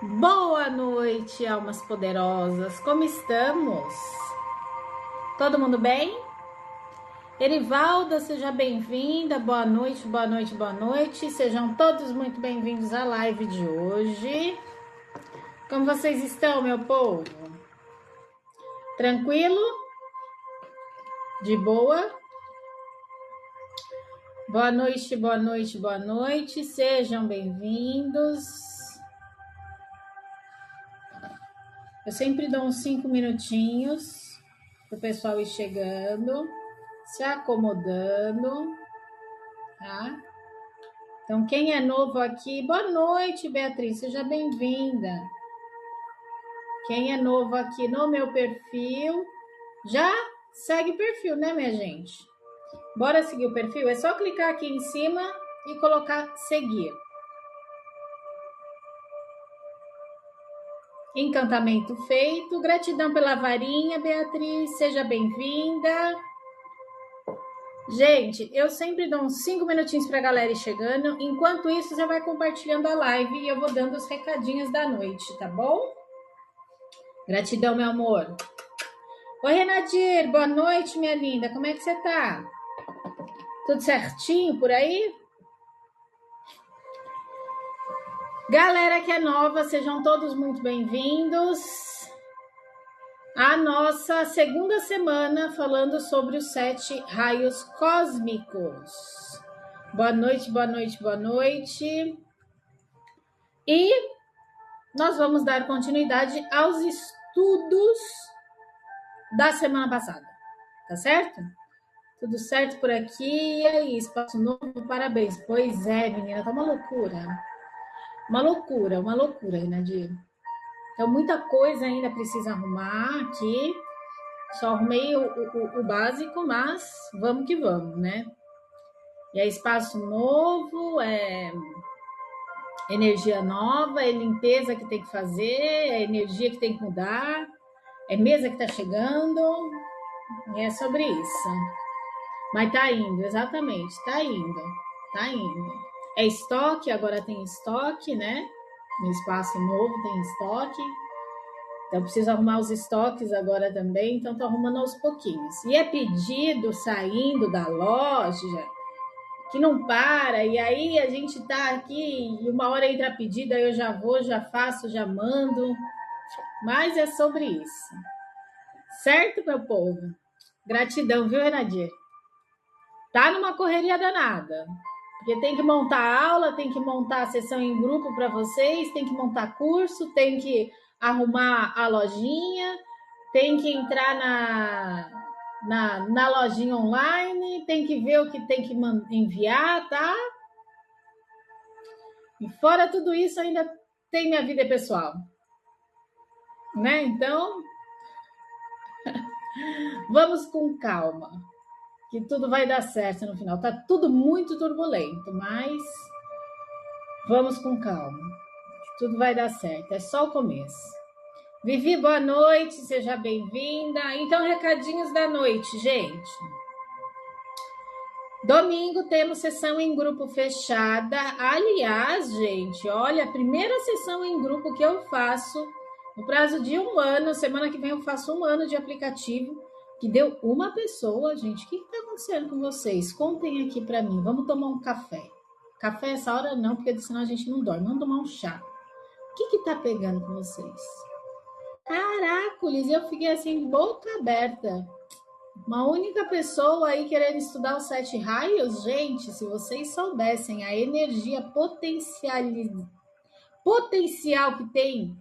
Boa noite, almas poderosas. Como estamos? Todo mundo bem? Erivalda, seja bem-vinda. Boa noite, boa noite, boa noite. Sejam todos muito bem-vindos à live de hoje. Como vocês estão, meu povo? Tranquilo? De boa? Boa noite, boa noite, boa noite. Sejam bem-vindos. Eu sempre dou uns 5 minutinhos para o pessoal ir chegando, se acomodando, tá? Então, quem é novo aqui, boa noite, Beatriz, seja bem-vinda. Quem é novo aqui no meu perfil, já segue o perfil, né, minha gente? Bora seguir o perfil? É só clicar aqui em cima e colocar seguir. Encantamento feito. Gratidão pela varinha, Beatriz. Seja bem-vinda. Gente, eu sempre dou uns 5 minutinhos para a galera ir chegando. Enquanto isso, você vai compartilhando a live e eu vou dando os recadinhos da noite, tá bom? Gratidão, meu amor. Oi, Renadir. Boa noite, minha linda. Como é que você tá? Tudo certinho por aí? Galera que é nova, sejam todos muito bem-vindos à nossa segunda semana falando sobre os 7 raios cósmicos. Boa noite, boa noite, boa noite. E nós vamos dar continuidade aos estudos da semana passada, tá certo? Tudo certo por aqui? E aí, espaço novo, parabéns. Pois é, menina, tá uma loucura. Uma loucura, Renadir. Então, muita coisa ainda precisa arrumar aqui. Só arrumei o básico, mas vamos que vamos, né? E é espaço novo, é energia nova, é limpeza que tem que fazer, é energia que tem que mudar, é mesa que tá chegando, e é sobre isso. Mas tá indo, exatamente, tá indo. É estoque, agora tem estoque, né? No espaço novo tem estoque. Então, preciso arrumar os estoques agora também, então tô arrumando aos pouquinhos. E é pedido saindo da loja, que não para, e aí a gente tá aqui, e uma hora entra pedido, aí eu já vou, já faço, já mando. Mas é sobre isso. Certo, meu povo? Gratidão, viu, Renadir? Tá numa correria danada. Porque tem que montar aula, tem que montar a sessão em grupo para vocês, tem que montar curso, tem que arrumar a lojinha, tem que entrar na lojinha online, tem que ver o que tem que enviar, tá? E fora tudo isso, ainda tem minha vida pessoal. Né? Então, vamos com calma, que tudo vai dar certo no final. Tá tudo muito turbulento, mas vamos com calma. Tudo vai dar certo, é só o começo. Vivi, boa noite, seja bem-vinda. Então, recadinhos da noite, gente. Domingo temos sessão em grupo fechada. Aliás, gente, olha, a primeira sessão em grupo que eu faço no prazo de 1 ano. Semana que vem eu faço 1 ano de aplicativo que deu uma pessoa, gente. O que está acontecendo com vocês? Contem aqui para mim. Vamos tomar um café. Café essa hora não, porque senão a gente não dorme. Vamos tomar um chá. O que está pegando com vocês? Caracoles, eu fiquei assim, boca aberta. Uma única pessoa aí querendo estudar os 7 raios, gente, se vocês soubessem a energia potencial que tem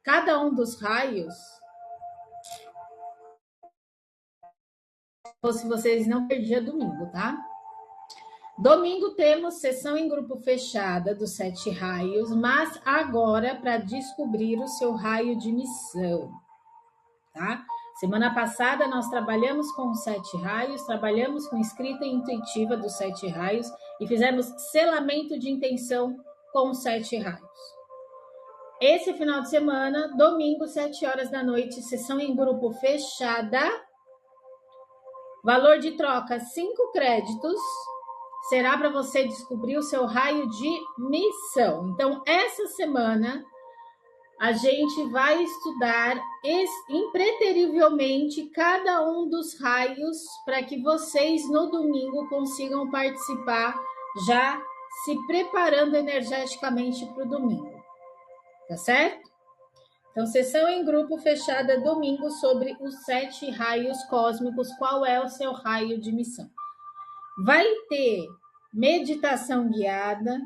cada um dos raios, ou se vocês não perdiam domingo, tá? Domingo temos sessão em grupo fechada dos 7 raios, mas agora para descobrir o seu raio de missão, tá? Semana passada nós trabalhamos com os 7 raios, trabalhamos com escrita intuitiva dos 7 raios e fizemos selamento de intenção com os 7 raios. Esse final de semana, domingo, 7 horas da noite, sessão em grupo fechada, valor de troca 5 créditos, será para você descobrir o seu raio de missão. Então, essa semana a gente vai estudar impreterivelmente cada um dos raios para que vocês no domingo consigam participar, já se preparando energeticamente para o domingo. Tá certo? Então, sessão em grupo fechada domingo sobre os 7 raios cósmicos. Qual é o seu raio de missão? Vai ter meditação guiada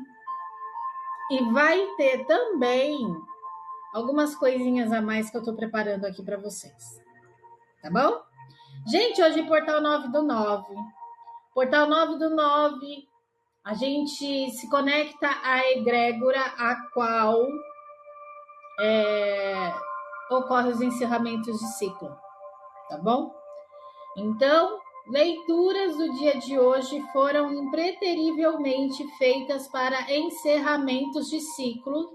e vai ter também algumas coisinhas a mais que eu tô preparando aqui para vocês. Tá bom? Gente, hoje Portal 9/9. Portal 9/9, a gente se conecta à egrégora a qual ocorre os encerramentos de ciclo. Tá bom? Então, leituras do dia de hoje foram impreterivelmente feitas para encerramentos de ciclo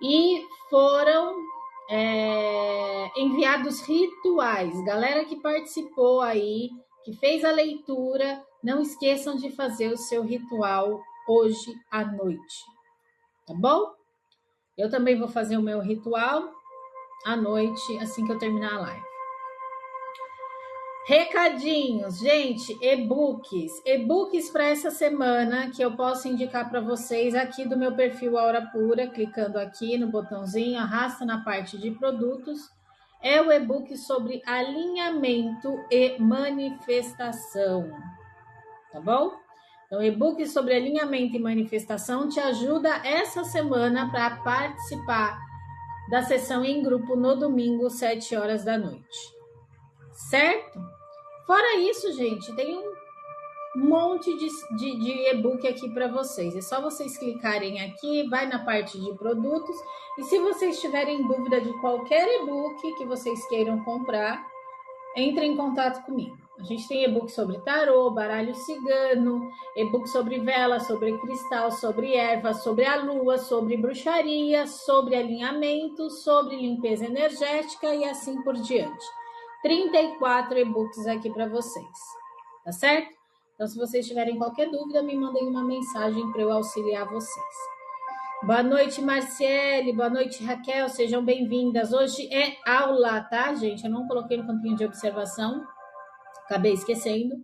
e foram enviados rituais. Galera que participou aí, que fez a leitura, não esqueçam de fazer o seu ritual hoje à noite. Tá bom? Eu também vou fazer o meu ritual à noite, assim que eu terminar a live. Recadinhos, gente, e-books para essa semana que eu posso indicar para vocês aqui do meu perfil Aura Pura, clicando aqui no botãozinho, arrasta na parte de produtos, é o e-book sobre alinhamento e manifestação, tá bom? Então, e-book sobre alinhamento e manifestação te ajuda essa semana para participar da sessão em grupo no domingo, 7 horas da noite, certo? Fora isso, gente, tem um monte de e-book aqui para vocês. É só vocês clicarem aqui, vai na parte de produtos. E se vocês tiverem dúvida de qualquer e-book que vocês queiram comprar, entrem em contato comigo. A gente tem e-book sobre tarô, baralho cigano, e-book sobre vela, sobre cristal, sobre erva, sobre a lua, sobre bruxaria, sobre alinhamento, sobre limpeza energética e assim por diante. 34 e-books aqui para vocês, tá certo? Então, se vocês tiverem qualquer dúvida, me mandem uma mensagem para eu auxiliar vocês. Boa noite, Marciele, boa noite, Raquel, sejam bem-vindas. Hoje é aula, tá, gente? Eu não coloquei no campinho de observação, acabei esquecendo,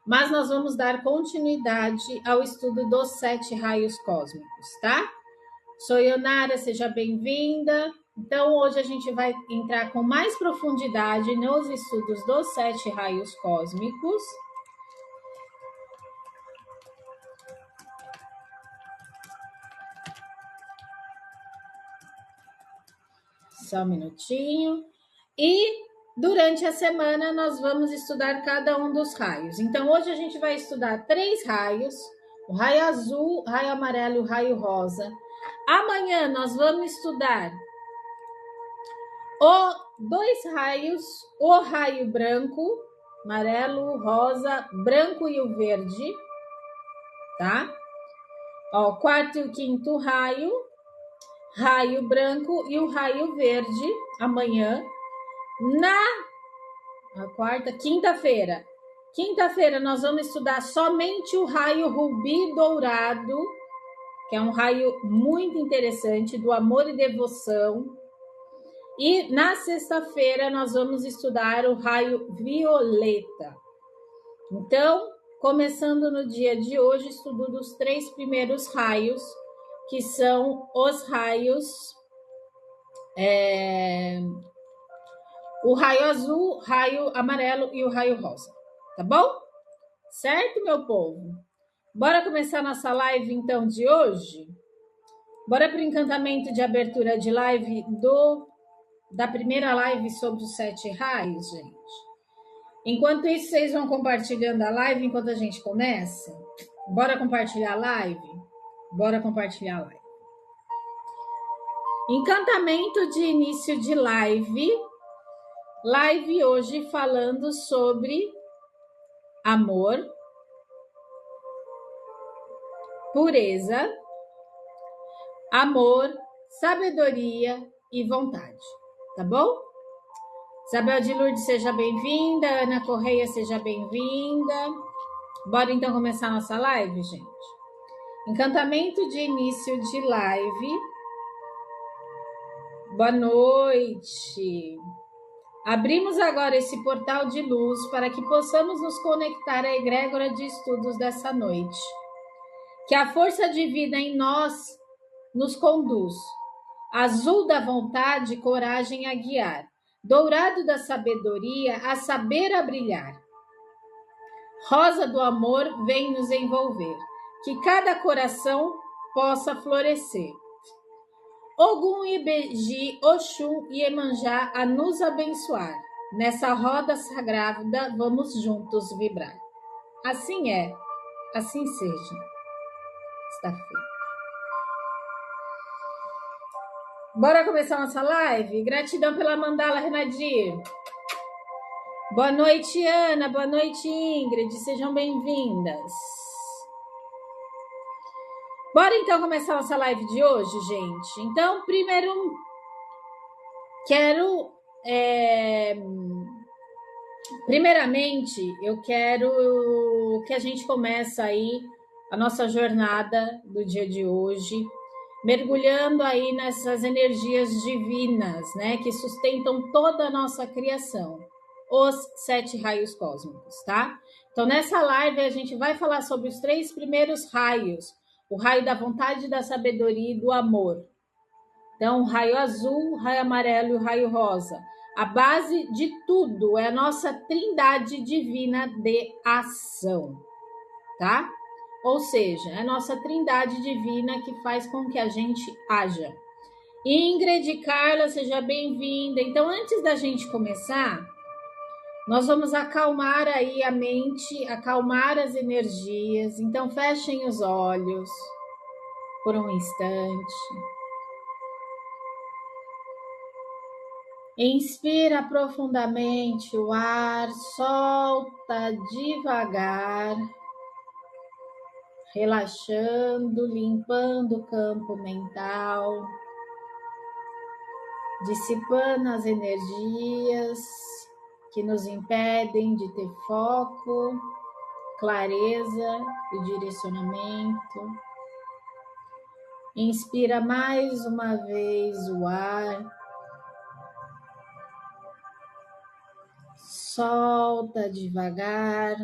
mas nós vamos dar continuidade ao estudo dos 7 raios cósmicos, tá? Sou Ionara, seja bem-vinda. Então, hoje a gente vai entrar com mais profundidade nos estudos dos 7 raios cósmicos. Só um minutinho. E durante a semana nós vamos estudar cada um dos raios. Então, hoje a gente vai estudar 3 raios: o raio azul, o raio amarelo e o raio rosa. Amanhã nós vamos estudar 2 raios, o raio branco, amarelo, rosa, branco e o verde, tá? Ó, o 4º e o 5º raio branco e o raio verde, amanhã. Quinta-feira. Quinta-feira nós vamos estudar somente o raio rubi dourado, que é um raio muito interessante, do amor e devoção. E na sexta-feira nós vamos estudar o raio violeta. Então, começando no dia de hoje, estudo dos 3 primeiros raios, que são os raios, o raio azul, raio amarelo e o raio rosa, tá bom? Certo, meu povo? Bora começar nossa live, então, de hoje? Bora para o encantamento de abertura de live da primeira live sobre os 7 raios, gente. Enquanto isso, vocês vão compartilhando a live enquanto a gente começa? Bora compartilhar a live? Bora compartilhar a live. Encantamento de início de live. Live hoje falando sobre amor, pureza, amor, sabedoria e vontade, tá bom? Isabel de Lourdes, seja bem-vinda. Ana Correia, seja bem-vinda. Bora então começar nossa live, gente. Encantamento de início de live Boa noite. Abrimos agora esse portal de luz para que possamos nos conectar à egrégora de estudos dessa noite. Que a força divina em nós nos conduz. Azul da vontade, coragem a guiar. Dourado da sabedoria, a saber a brilhar. Rosa do amor vem nos envolver. Que cada coração possa florescer. Ogum, Ibeji, Oxum e Iemanjá a nos abençoar. Nessa roda sagrada vamos juntos vibrar. Assim é, assim seja. Está feito. Bora começar nossa live? Gratidão pela mandala, Renadir. Boa noite, Ana. Boa noite, Ingrid. Sejam bem-vindas. Bora então começar nossa live de hoje, gente. Então, primeiro, primeiramente, eu quero que a gente comece aí a nossa jornada do dia de hoje, mergulhando aí nessas energias divinas, né, que sustentam toda a nossa criação, os 7 raios cósmicos, tá? Então, nessa live, a gente vai falar sobre os 3 primeiros raios, o raio da vontade, da sabedoria e do amor. Então, o raio azul, o raio amarelo e o raio rosa. A base de tudo é a nossa trindade divina de ação, tá? Ou seja, é a nossa trindade divina que faz com que a gente haja. Ingrid e Carla, seja bem-vinda. Então, antes da gente começar, nós vamos acalmar aí a mente, acalmar as energias. Então, fechem os olhos por um instante. Inspira profundamente o ar, solta devagar, relaxando, limpando o campo mental, dissipando as energias que nos impedem de ter foco, clareza e direcionamento. Inspira mais uma vez o ar, solta devagar.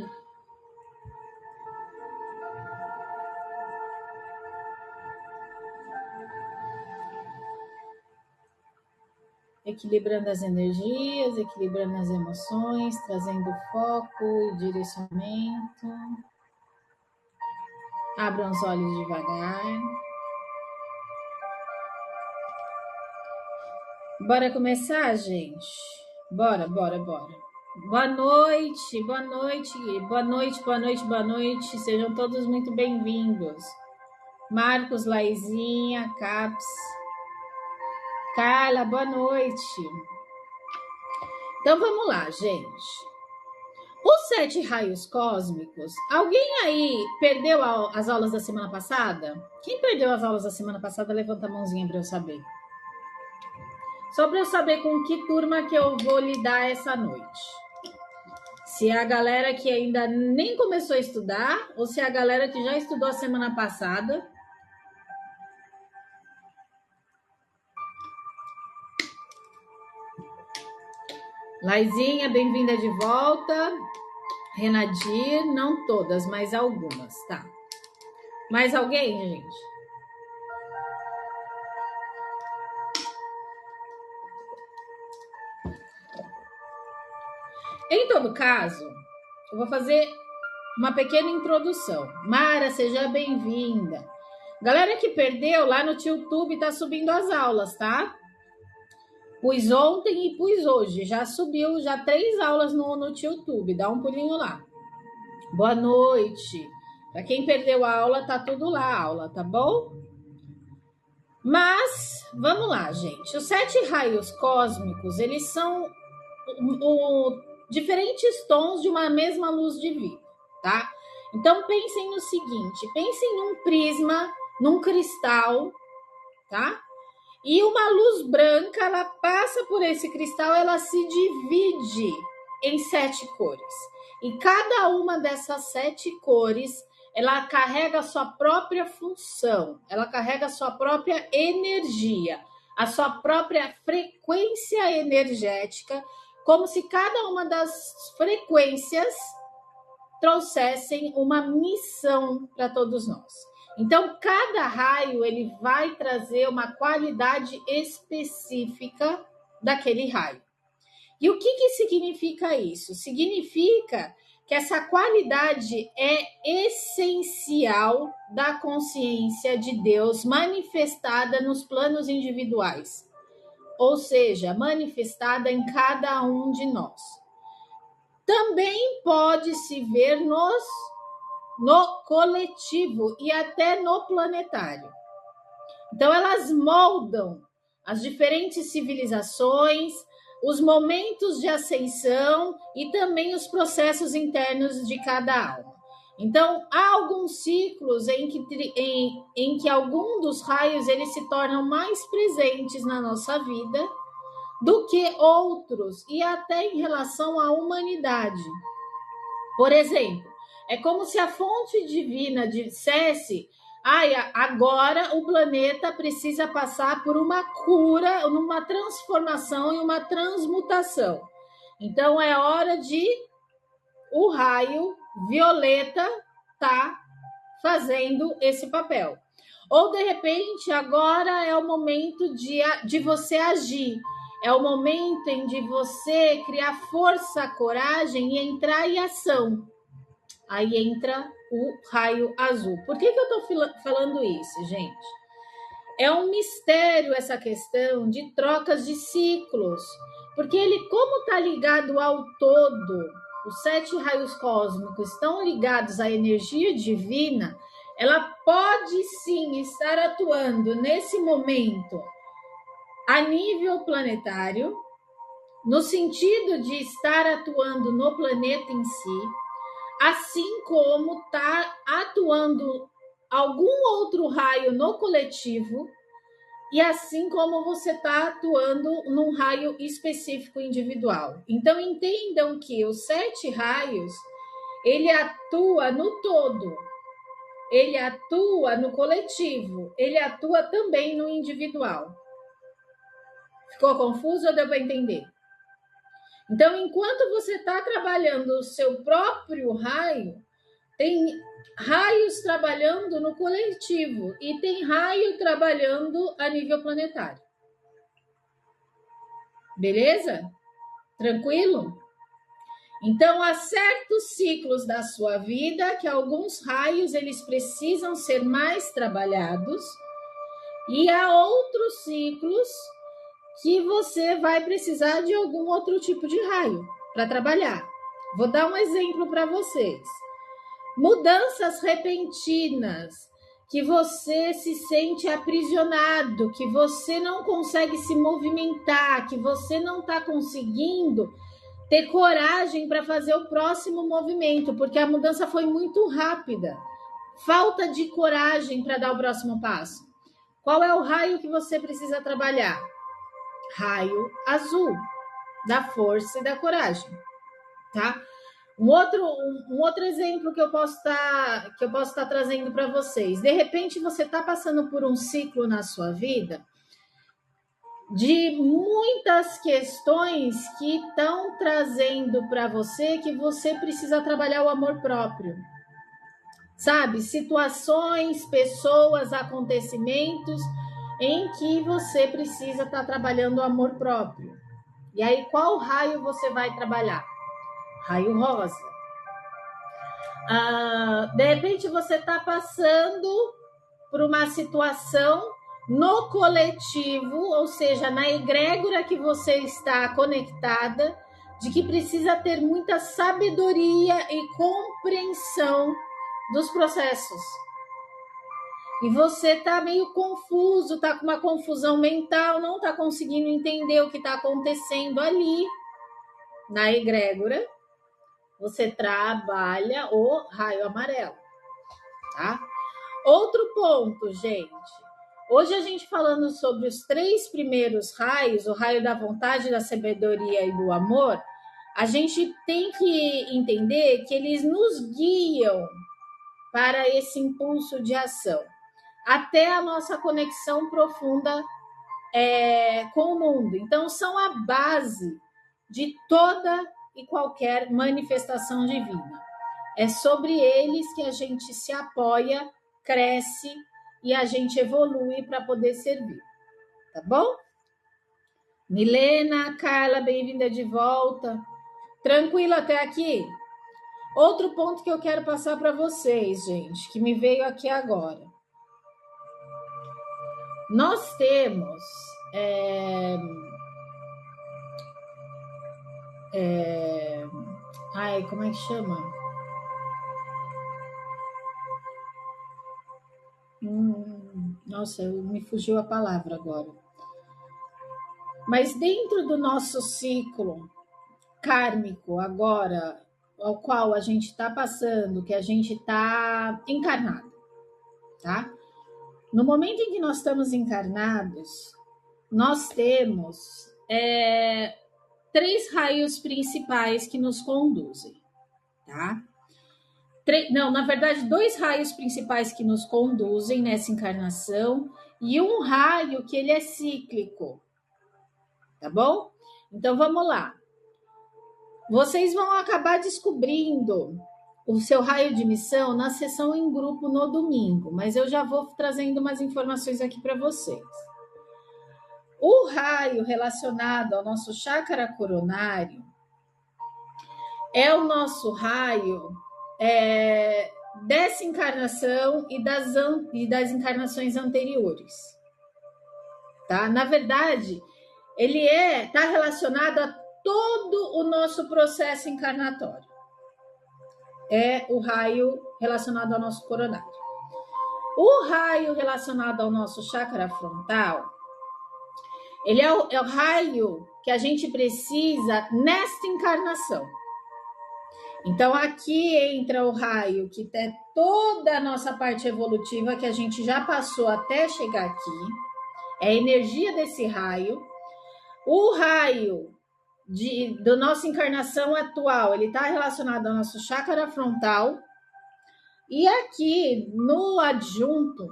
Equilibrando as energias, equilibrando as emoções, trazendo foco e direcionamento. Abram os olhos devagar. Bora começar, gente? Bora. Boa noite. Sejam todos muito bem-vindos. Marcos, Laizinha, Caps. Carla, boa noite. Então vamos lá, gente. Os 7 raios cósmicos. Alguém aí perdeu as aulas da semana passada? Quem perdeu as aulas da semana passada, levanta a mãozinha para eu saber. Só para eu saber com que turma que eu vou lidar essa noite. Se é a galera que ainda nem começou a estudar ou se é a galera que já estudou a semana passada. Laizinha, bem-vinda de volta. Renadir, não todas, mas algumas, tá? Mais alguém, gente? Em todo caso, eu vou fazer uma pequena introdução. Mara, seja bem-vinda. Galera que perdeu, lá no YouTube tá subindo as aulas, tá? Pus ontem e pus hoje. Já subiu, já 3 aulas no YouTube. Dá um pulinho lá. Boa noite. Para quem perdeu a aula, tá tudo lá a aula, tá bom? Mas, vamos lá, gente. Os 7 raios cósmicos, eles são diferentes tons de uma mesma luz divina, tá? Então, pensem no seguinte. Pensem num prisma, num cristal, tá? E uma luz branca, ela passa por esse cristal, ela se divide em 7 cores. E cada uma dessas 7 cores, ela carrega a sua própria função, ela carrega a sua própria energia. a sua própria frequência energética, como se cada uma das frequências trouxessem uma missão para todos nós. Então, cada raio ele vai trazer uma qualidade específica daquele raio. E o que significa isso? Significa que essa qualidade é essencial da consciência de Deus manifestada nos planos individuais, ou seja, manifestada em cada um de nós. Também pode se ver no coletivo e até no planetário. Então, elas moldam as diferentes civilizações, os momentos de ascensão e também os processos internos de cada alma. Então, há alguns ciclos em que algum dos raios eles se tornam mais presentes na nossa vida do que outros, e até em relação à humanidade. Por exemplo, é como se a fonte divina dissesse: agora o planeta precisa passar por uma cura, uma transformação e uma transmutação. Então é hora de o raio violeta tá fazendo esse papel. Ou de repente agora é o momento de você agir. É o momento em de você criar força, coragem e entrar em ação. Aí entra o raio azul. Por que eu estou falando isso, gente? É um mistério essa questão de trocas de ciclos, porque ele, como está ligado ao todo, os 7 raios cósmicos estão ligados à energia divina, ela pode sim estar atuando nesse momento a nível planetário, no sentido de estar atuando no planeta em si, assim como está atuando algum outro raio no coletivo, e assim como você está atuando num raio específico individual. Então, entendam que os 7 raios, ele atua no todo, ele atua no coletivo, ele atua também no individual. Ficou confuso ou deu para entender? Então, enquanto você está trabalhando o seu próprio raio, tem raios trabalhando no coletivo e tem raio trabalhando a nível planetário. Beleza? Tranquilo? Então, há certos ciclos da sua vida que alguns raios eles precisam ser mais trabalhados e há outros ciclos que você vai precisar de algum outro tipo de raio para trabalhar. Vou dar um exemplo para vocês. Mudanças repentinas, que você se sente aprisionado, que você não consegue se movimentar, que você não está conseguindo ter coragem para fazer o próximo movimento, porque a mudança foi muito rápida. Falta de coragem para dar o próximo passo. Qual é o raio que você precisa trabalhar? Raio azul, da força e da coragem, tá? Um outro exemplo que eu posso estar trazendo para vocês. De repente, você está passando por um ciclo na sua vida de muitas questões que estão trazendo para você que você precisa trabalhar o amor próprio. Sabe? Situações, pessoas, acontecimentos em que você precisa estar trabalhando o amor próprio. E aí, qual raio você vai trabalhar? Raio rosa. De repente, você está passando por uma situação no coletivo, ou seja, na egrégora que você está conectada, de que precisa ter muita sabedoria e compreensão dos processos. E você está meio confuso, está com uma confusão mental, não está conseguindo entender o que está acontecendo ali na egrégora. Você trabalha o raio amarelo, tá? Outro ponto, gente. Hoje a gente falando sobre os 3 primeiros raios, o raio da vontade, da sabedoria e do amor, a gente tem que entender que eles nos guiam para esse impulso de ação, até a nossa conexão profunda com o mundo. Então, são a base de toda e qualquer manifestação divina. É sobre eles que a gente se apoia, cresce e a gente evolui para poder servir. Tá bom? Milena, Carla, bem-vinda de volta. Tranquilo até aqui? Outro ponto que eu quero passar para vocês, gente, que me veio aqui agora. Nós temos como é que chama? Nossa, me fugiu a palavra agora. Mas dentro do nosso ciclo kármico agora, ao qual a gente está passando, que a gente está encarnado, tá? No momento em que nós estamos encarnados, nós temos 3 raios principais que nos conduzem, tá? Na verdade, 2 raios principais que nos conduzem nessa encarnação e um raio que ele é cíclico, tá bom? Então, vamos lá. Vocês vão acabar descobrindo o seu raio de missão na sessão em grupo no domingo, mas eu já vou trazendo umas informações aqui para vocês. O raio relacionado ao nosso chakra coronário é o nosso raio dessa encarnação e das encarnações anteriores, tá? Na verdade, ele está relacionado a todo o nosso processo encarnatório. É o raio relacionado ao nosso coronário. O raio relacionado ao nosso chakra frontal, ele é o raio que a gente precisa nesta encarnação. Então, aqui entra o raio que é toda a nossa parte evolutiva que a gente já passou até chegar aqui. É a energia desse raio. O raio da nossa encarnação atual, ele está relacionado ao nosso chakra frontal. E aqui, no adjunto,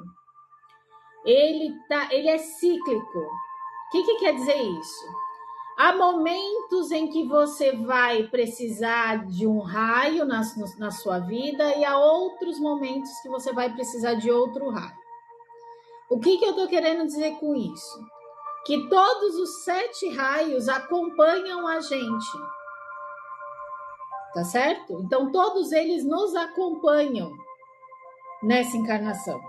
ele é cíclico. O que quer dizer isso? Há momentos em que você vai precisar de um raio na sua vida e há outros momentos que você vai precisar de outro raio. O que eu estou querendo dizer com isso? Que todos os 7 raios acompanham a gente. Tá certo? Então, todos eles nos acompanham nessa encarnação.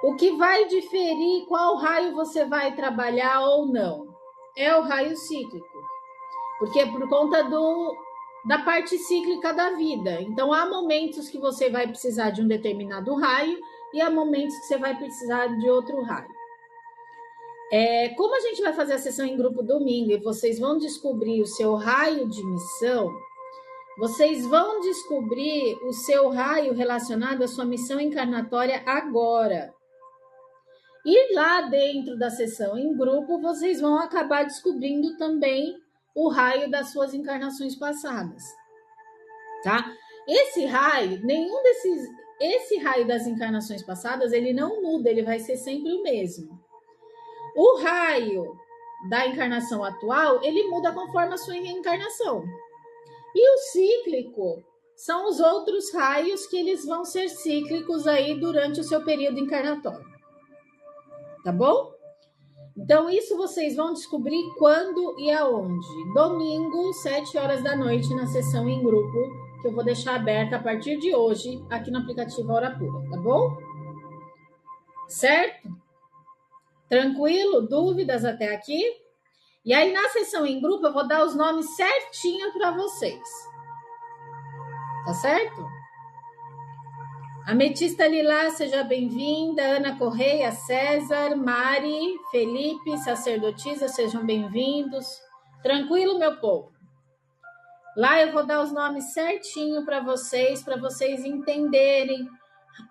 O que vai diferir qual raio você vai trabalhar ou não é o raio cíclico, porque é por conta da parte cíclica da vida. Então, há momentos que você vai precisar de um determinado raio e há momentos que você vai precisar de outro raio. Como a gente vai fazer a sessão em grupo domingo e vocês vão descobrir o seu raio de missão, vocês vão descobrir o seu raio relacionado à sua missão encarnatória agora. E lá dentro da sessão em grupo, vocês vão acabar descobrindo também o raio das suas encarnações passadas, tá? Esse raio das encarnações passadas, ele não muda, ele vai ser sempre o mesmo. O raio da encarnação atual, ele muda conforme a sua reencarnação. E o cíclico são os outros raios que eles vão ser cíclicos aí durante o seu período encarnatório. Tá bom? Então, isso vocês vão descobrir quando e aonde. Domingo, 7 horas da noite, na sessão em grupo, que eu vou deixar aberta a partir de hoje, aqui no aplicativo Hora Pura, tá bom? Certo? Tranquilo? Dúvidas até aqui? E aí, na sessão em grupo, eu vou dar os nomes certinho para vocês. Tá certo? Ametista Lilá, seja bem-vinda. Ana Correia, César, Mari, Felipe, sacerdotisa, sejam bem-vindos. Tranquilo, meu povo? Lá eu vou dar os nomes certinho para vocês entenderem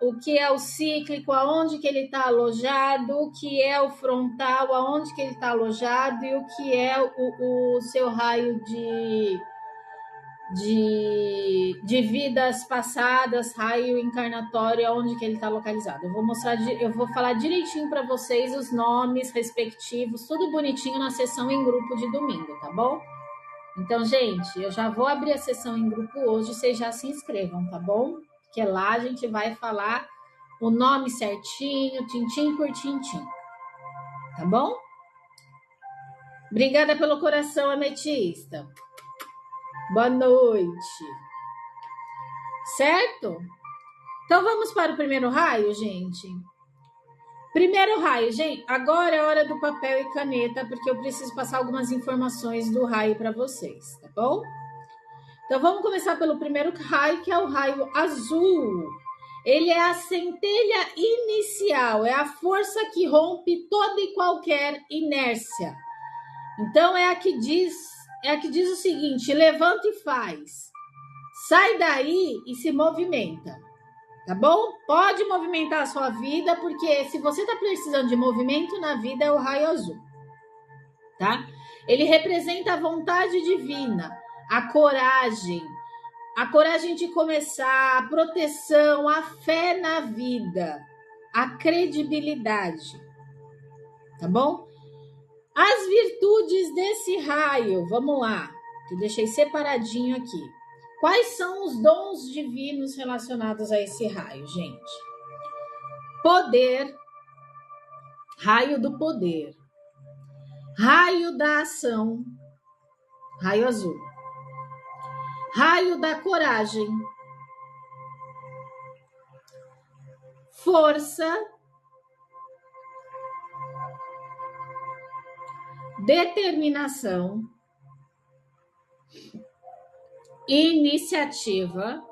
o que é o cíclico, aonde que ele está alojado, o que é o frontal, aonde que ele está alojado e o que é o seu raio de vidas passadas, raio encarnatório, onde que ele está localizado. Eu vou falar direitinho para vocês os nomes respectivos, tudo bonitinho na sessão em grupo de domingo, tá bom? Então, gente, eu já vou abrir a sessão em grupo hoje, vocês já se inscrevam, tá bom? Porque lá a gente vai falar o nome certinho, tintim por tintim, tá bom? Obrigada pelo coração, ametista. Boa noite. Certo? Então vamos para o primeiro raio, gente. Primeiro raio, gente. Agora é hora do papel e caneta, porque eu preciso passar algumas informações do raio para vocês, tá bom? Então vamos começar pelo primeiro raio, que é o raio azul. Ele é a centelha inicial, é a força que rompe toda e qualquer inércia. Então é a que diz o seguinte: levanta e faz. Sai daí e se movimenta. Tá bom? Pode movimentar a sua vida, porque se você está precisando de movimento na vida, é o raio azul. Tá? Ele representa a vontade divina, a coragem de começar, a proteção, a fé na vida, a credibilidade. Tá bom? As virtudes desse raio, vamos lá, que eu deixei separadinho aqui. Quais são os dons divinos relacionados a esse raio, gente? Poder, raio do poder, raio da ação, raio azul, raio da coragem, força, determinação, iniciativa,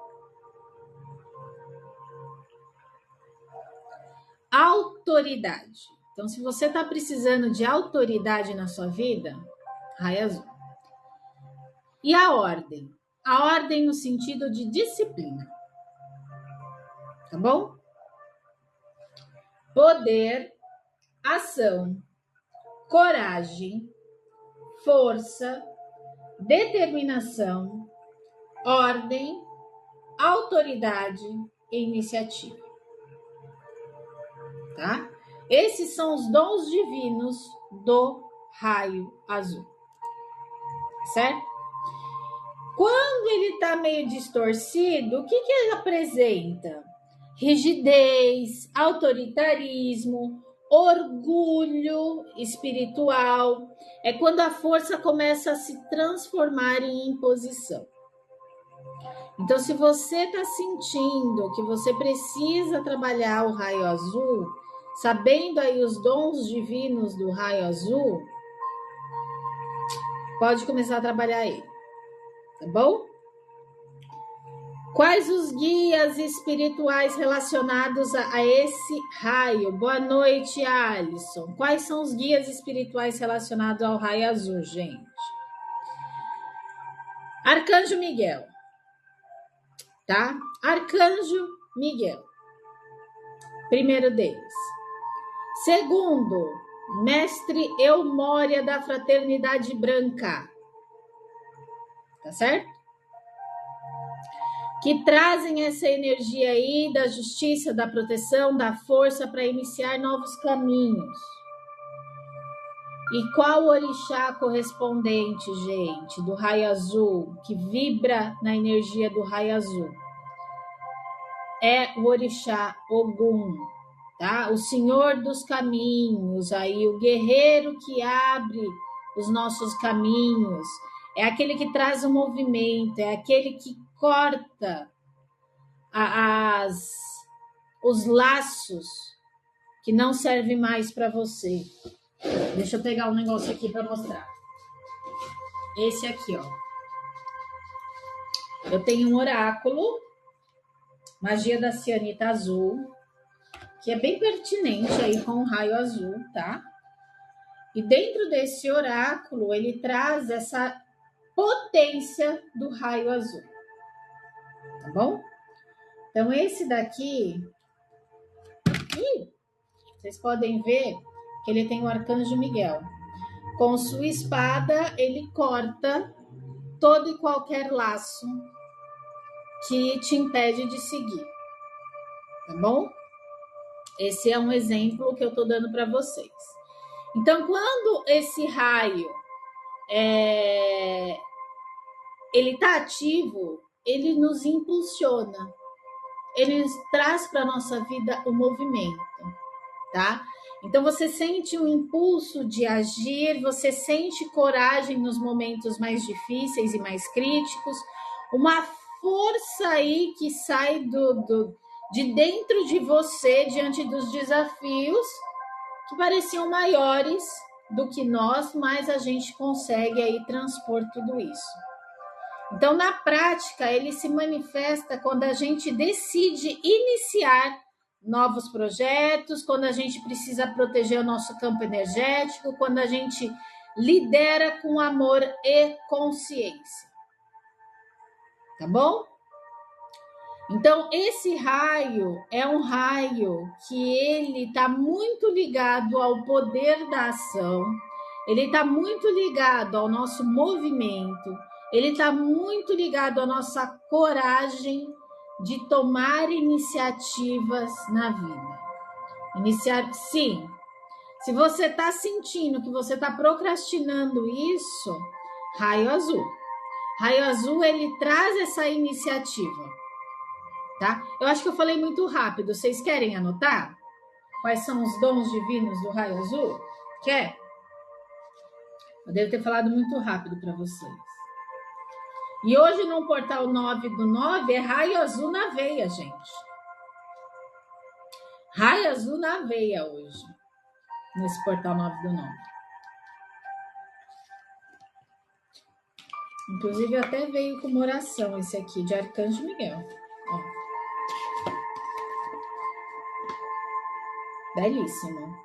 autoridade. Então, se você está precisando de autoridade na sua vida, raio azul. E a ordem? A ordem no sentido de disciplina. Tá bom? Poder, ação, coragem, força, determinação, ordem, autoridade e iniciativa. Tá? Esses são os dons divinos do raio azul. Certo? Quando ele está meio distorcido, o que ele apresenta? Rigidez, autoritarismo, orgulho espiritual. É quando a força começa a se transformar em imposição. Então, se você está sentindo que você precisa trabalhar o raio azul, sabendo aí os dons divinos do raio azul, pode começar a trabalhar ele, tá bom? Quais os guias espirituais relacionados a esse raio? Boa noite, Alisson. Quais são os guias espirituais relacionados ao raio azul, gente? Arcanjo Miguel, tá? Arcanjo Miguel, primeiro deles. Segundo, Mestre Eumória da Fraternidade Branca, tá certo? Que trazem essa energia aí da justiça, da proteção, da força para iniciar novos caminhos. E qual orixá correspondente, gente, do raio azul, que vibra na energia do raio azul? É o orixá Ogum, tá? O Senhor dos Caminhos, aí o guerreiro que abre os nossos caminhos, é aquele que traz o movimento, é aquele que corta os laços que não servem mais para você. Deixa eu pegar um negócio aqui para mostrar. Esse aqui, ó. Eu tenho um oráculo, Magia da Cianita Azul, que é bem pertinente aí com o raio azul, tá? E dentro desse oráculo, ele traz essa potência do raio azul. Tá bom? Então, esse daqui, vocês podem ver que ele tem o Arcanjo Miguel. Com sua espada, ele corta todo e qualquer laço que te impede de seguir, tá bom? Esse é um exemplo que eu tô dando para vocês. Então, quando esse raio ele tá ativo, ele nos impulsiona, ele traz para nossa vida o movimento, tá? Então você sente um impulso de agir, você sente coragem nos momentos mais difíceis e mais críticos, uma força aí que sai de dentro de você diante dos desafios que pareciam maiores do que nós, mas a gente consegue aí transpor tudo isso. Então, na prática, ele se manifesta quando a gente decide iniciar novos projetos, quando a gente precisa proteger o nosso campo energético, quando a gente lidera com amor e consciência. Tá bom? Então, esse raio é um raio que ele está muito ligado ao poder da ação, ele está muito ligado ao nosso movimento, ele está muito ligado à nossa coragem de tomar iniciativas na vida. Sim. Se você está sentindo que você está procrastinando isso, raio azul. Raio azul, ele traz essa iniciativa. Tá? Eu acho que eu falei muito rápido. Vocês querem anotar? Quais são os dons divinos do raio azul? Quer? Eu devo ter falado muito rápido para vocês. E hoje no portal 9/9 é raio azul na veia, gente. Raio azul na veia hoje. Nesse portal 9/9. Inclusive até veio com uma oração esse aqui de Arcanjo Miguel. Ó. Belíssimo.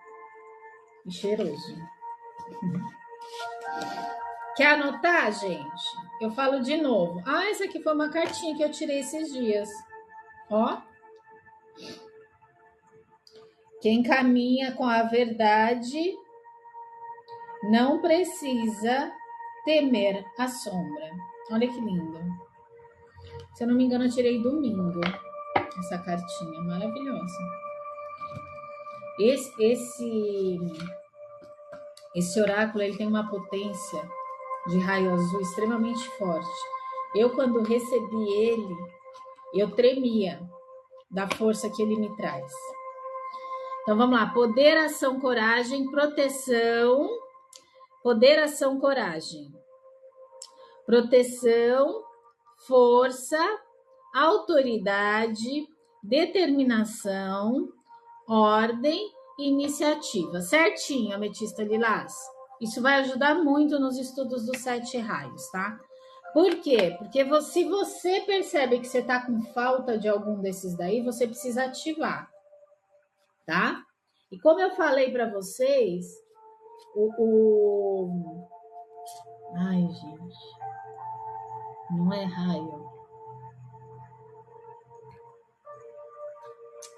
E cheiroso. Quer anotar, gente? Eu falo de novo. Ah, essa aqui foi uma cartinha que eu tirei esses dias. Ó. Quem caminha com a verdade não precisa temer a sombra. Olha que lindo. Se eu não me engano, eu tirei domingo essa cartinha. Maravilhosa. Esse oráculo, ele tem uma potência de raio azul extremamente forte. Eu, quando recebi ele, eu tremia da força que ele me traz. Então, vamos lá. Poder, ação, coragem, proteção. Poder, ação, coragem. Proteção, força, autoridade, determinação, ordem e iniciativa. Certinho, ametista lilás? Isso vai ajudar muito nos estudos dos 7 raios, tá? Por quê? Porque se você percebe que você está com falta de algum desses daí, você precisa ativar, tá? E como eu falei para vocês, Ai, gente. Não é raio.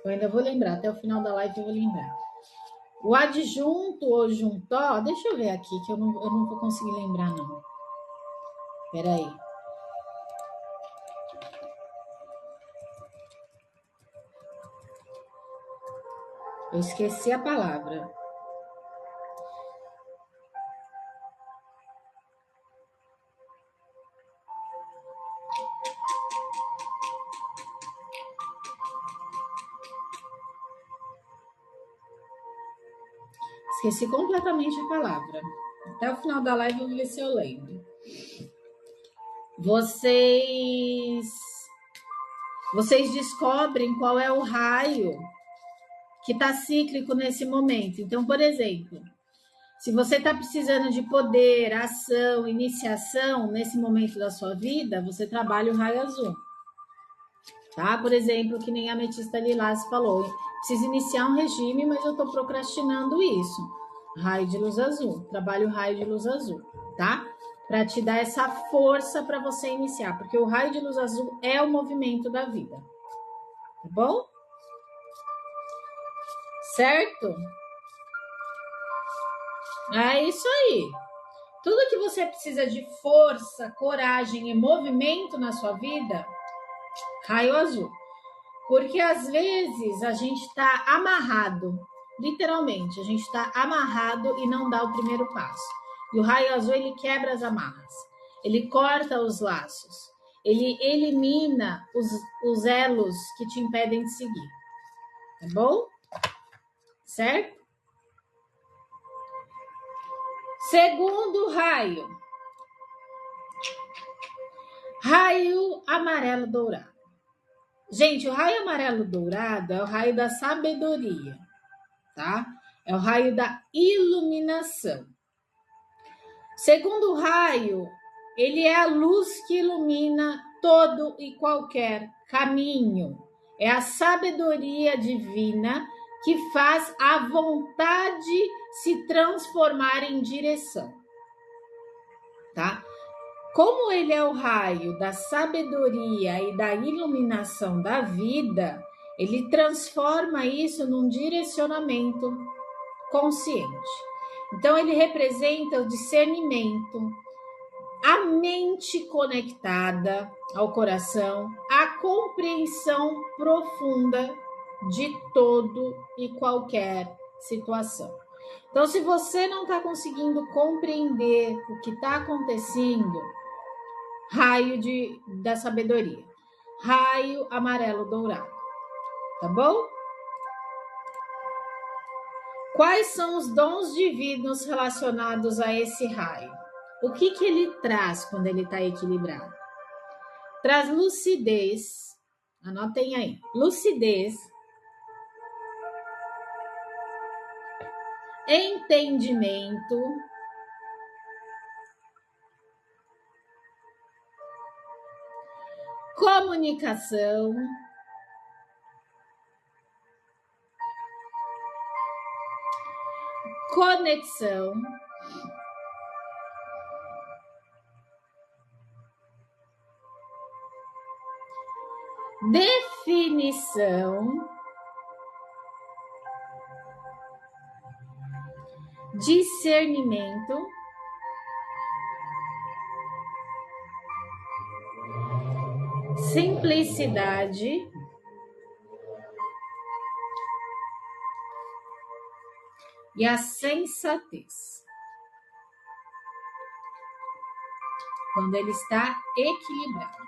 Eu ainda vou lembrar, até o final da live eu vou lembrar. O adjunto ou juntó, deixa eu ver aqui, que eu não vou conseguir lembrar, não. Peraí. Eu esqueci a palavra. Esqueci completamente a palavra. Até o final da live eu vou ver se eu lembro. Vocês descobrem qual é o raio que está cíclico nesse momento. Então, por exemplo, se você está precisando de poder, ação, iniciação nesse momento da sua vida, você trabalha o raio azul. Tá? Por exemplo, que nem a ametista lilás falou. Preciso iniciar um regime, mas eu estou procrastinando isso. Raio de luz azul. Trabalho o raio de luz azul, tá? Para te dar essa força para você iniciar. Porque o raio de luz azul é o movimento da vida. Tá bom? Certo? É isso aí. Tudo que você precisa de força, coragem e movimento na sua vida, raio azul. Porque às vezes a gente está amarrado, literalmente, a gente está amarrado e não dá o primeiro passo. E o raio azul, ele quebra as amarras, ele corta os laços, ele elimina os elos que te impedem de seguir. Tá bom? Certo? Segundo raio. Raio amarelo dourado. Gente, o raio amarelo dourado é o raio da sabedoria, tá? É o raio da iluminação. Segundo raio, ele é a luz que ilumina todo e qualquer caminho. É a sabedoria divina que faz a vontade se transformar em direção, tá? Como ele é o raio da sabedoria e da iluminação da vida, ele transforma isso num direcionamento consciente. Então, ele representa o discernimento, a mente conectada ao coração, a compreensão profunda de todo e qualquer situação. Então, se você não está conseguindo compreender o que está acontecendo, raio da sabedoria, raio amarelo dourado, tá bom? Quais são os dons divinos relacionados a esse raio? O que ele traz quando ele está equilibrado? Traz lucidez, anotem aí, lucidez, entendimento, comunicação, conexão, definição, discernimento, simplicidade, e a sensatez. Quando ele está equilibrado.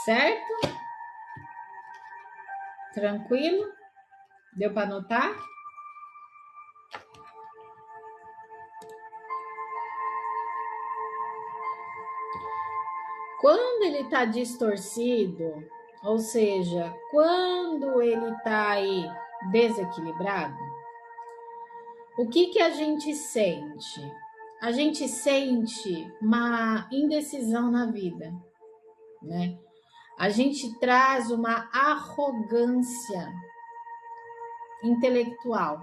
Certo? Tranquilo? Deu para anotar? Quando ele está distorcido, ou seja, quando ele está aí desequilibrado, o que a gente sente? A gente sente uma indecisão na vida, né? A gente traz uma arrogância intelectual.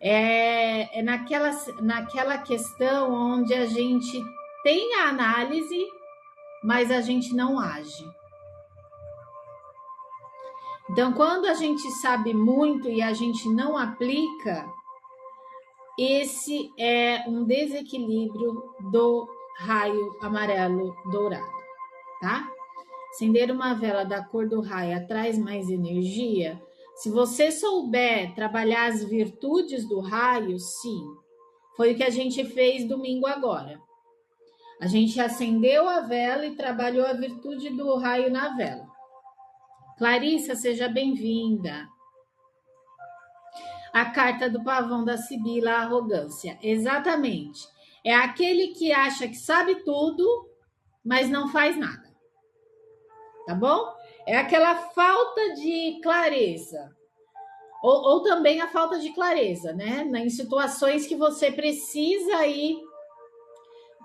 É naquela questão onde a gente tem a análise, mas a gente não age. Então, quando a gente sabe muito e a gente não aplica, esse é um desequilíbrio do raio amarelo dourado, tá? Acender uma vela da cor do raio traz mais energia? Se você souber trabalhar as virtudes do raio, sim. Foi o que a gente fez domingo agora. A gente acendeu a vela e trabalhou a virtude do raio na vela. Clarissa, seja bem-vinda. A carta do pavão da Sibila, a arrogância. Exatamente. É aquele que acha que sabe tudo, mas não faz nada. Tá bom? É aquela falta de clareza. Ou também a falta de clareza, né? Em situações que você precisa aí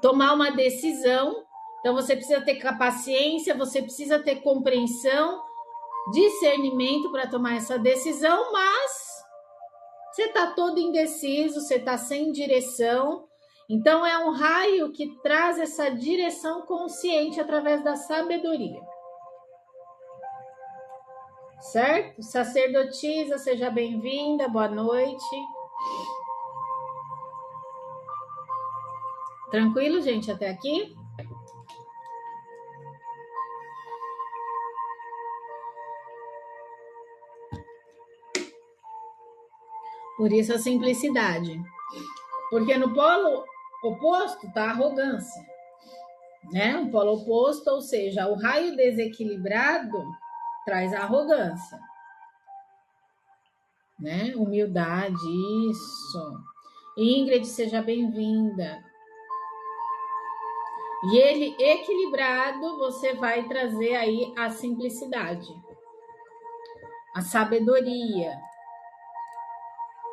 tomar uma decisão. Então, você precisa ter paciência, você precisa ter compreensão, discernimento para tomar essa decisão, mas você está todo indeciso, você está sem direção. Então, é um raio que traz essa direção consciente através da sabedoria. certo? Sacerdotisa, seja bem-vinda, boa noite. Tranquilo, gente, até aqui? Por isso a simplicidade. Porque no polo oposto está a arrogância, né? O polo oposto, ou seja, o raio desequilibrado traz a arrogância, né? Humildade, isso. Ingrid, seja bem-vinda. E ele equilibrado, você vai trazer aí a simplicidade, a sabedoria,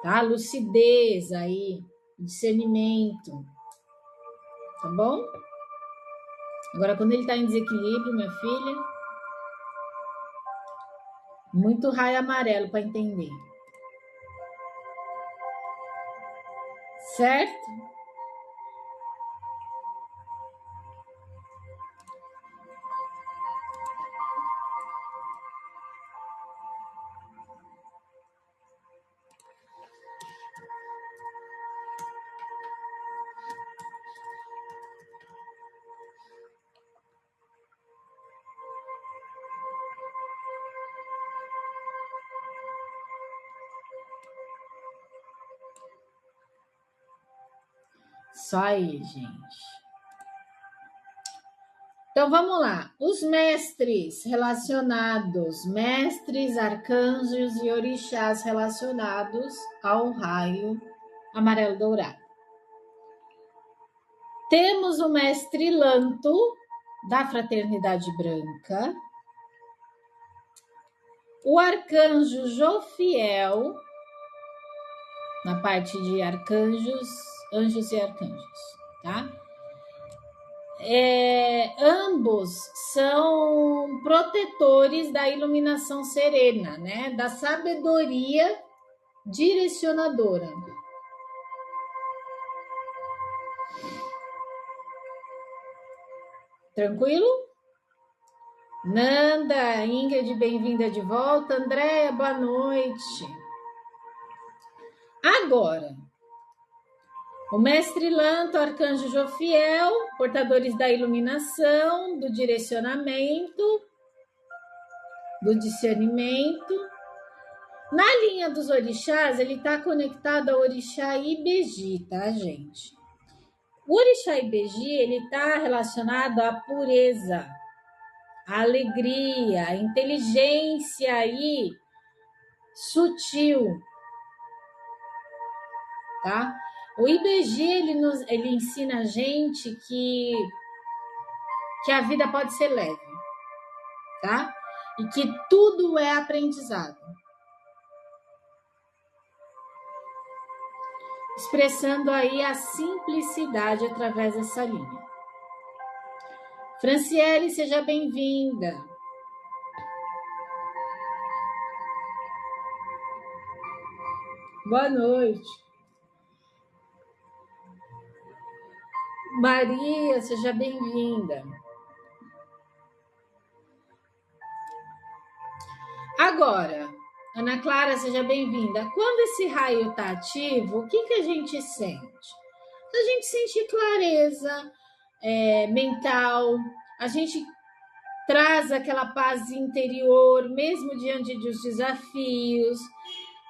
tá? A lucidez aí, discernimento, tá bom? Agora, quando ele tá em desequilíbrio, minha filha, muito raio amarelo para entender. Certo? Só aí, gente. Então, vamos lá. Os mestres relacionados, mestres, arcanjos e orixás relacionados ao raio amarelo dourado. Temos o mestre Lanto, da Fraternidade Branca. O arcanjo Jofiel, na parte de arcanjos, anjos e arcanjos, tá? Ambos são protetores da iluminação serena, né? Da sabedoria direcionadora. Tranquilo? Nanda, Ingrid, bem-vinda de volta. Andréia, boa noite. Agora, o mestre Lanto, o arcanjo Jofiel, portadores da iluminação, do direcionamento, do discernimento. Na linha dos orixás, ele está conectado ao orixá Ibeji, tá, gente? O orixá Ibeji, ele está relacionado à pureza, à alegria, à inteligência aí sutil, tá? O Ibeji, ele ensina a gente que a vida pode ser leve, tá? E que tudo é aprendizado. Expressando aí a simplicidade através dessa linha. Franciele, seja bem-vinda. Boa noite. Maria, seja bem-vinda. Agora, Ana Clara, seja bem-vinda. Quando esse raio está ativo, o que a gente sente? A gente sente clareza mental, a gente traz aquela paz interior, mesmo diante dos desafios,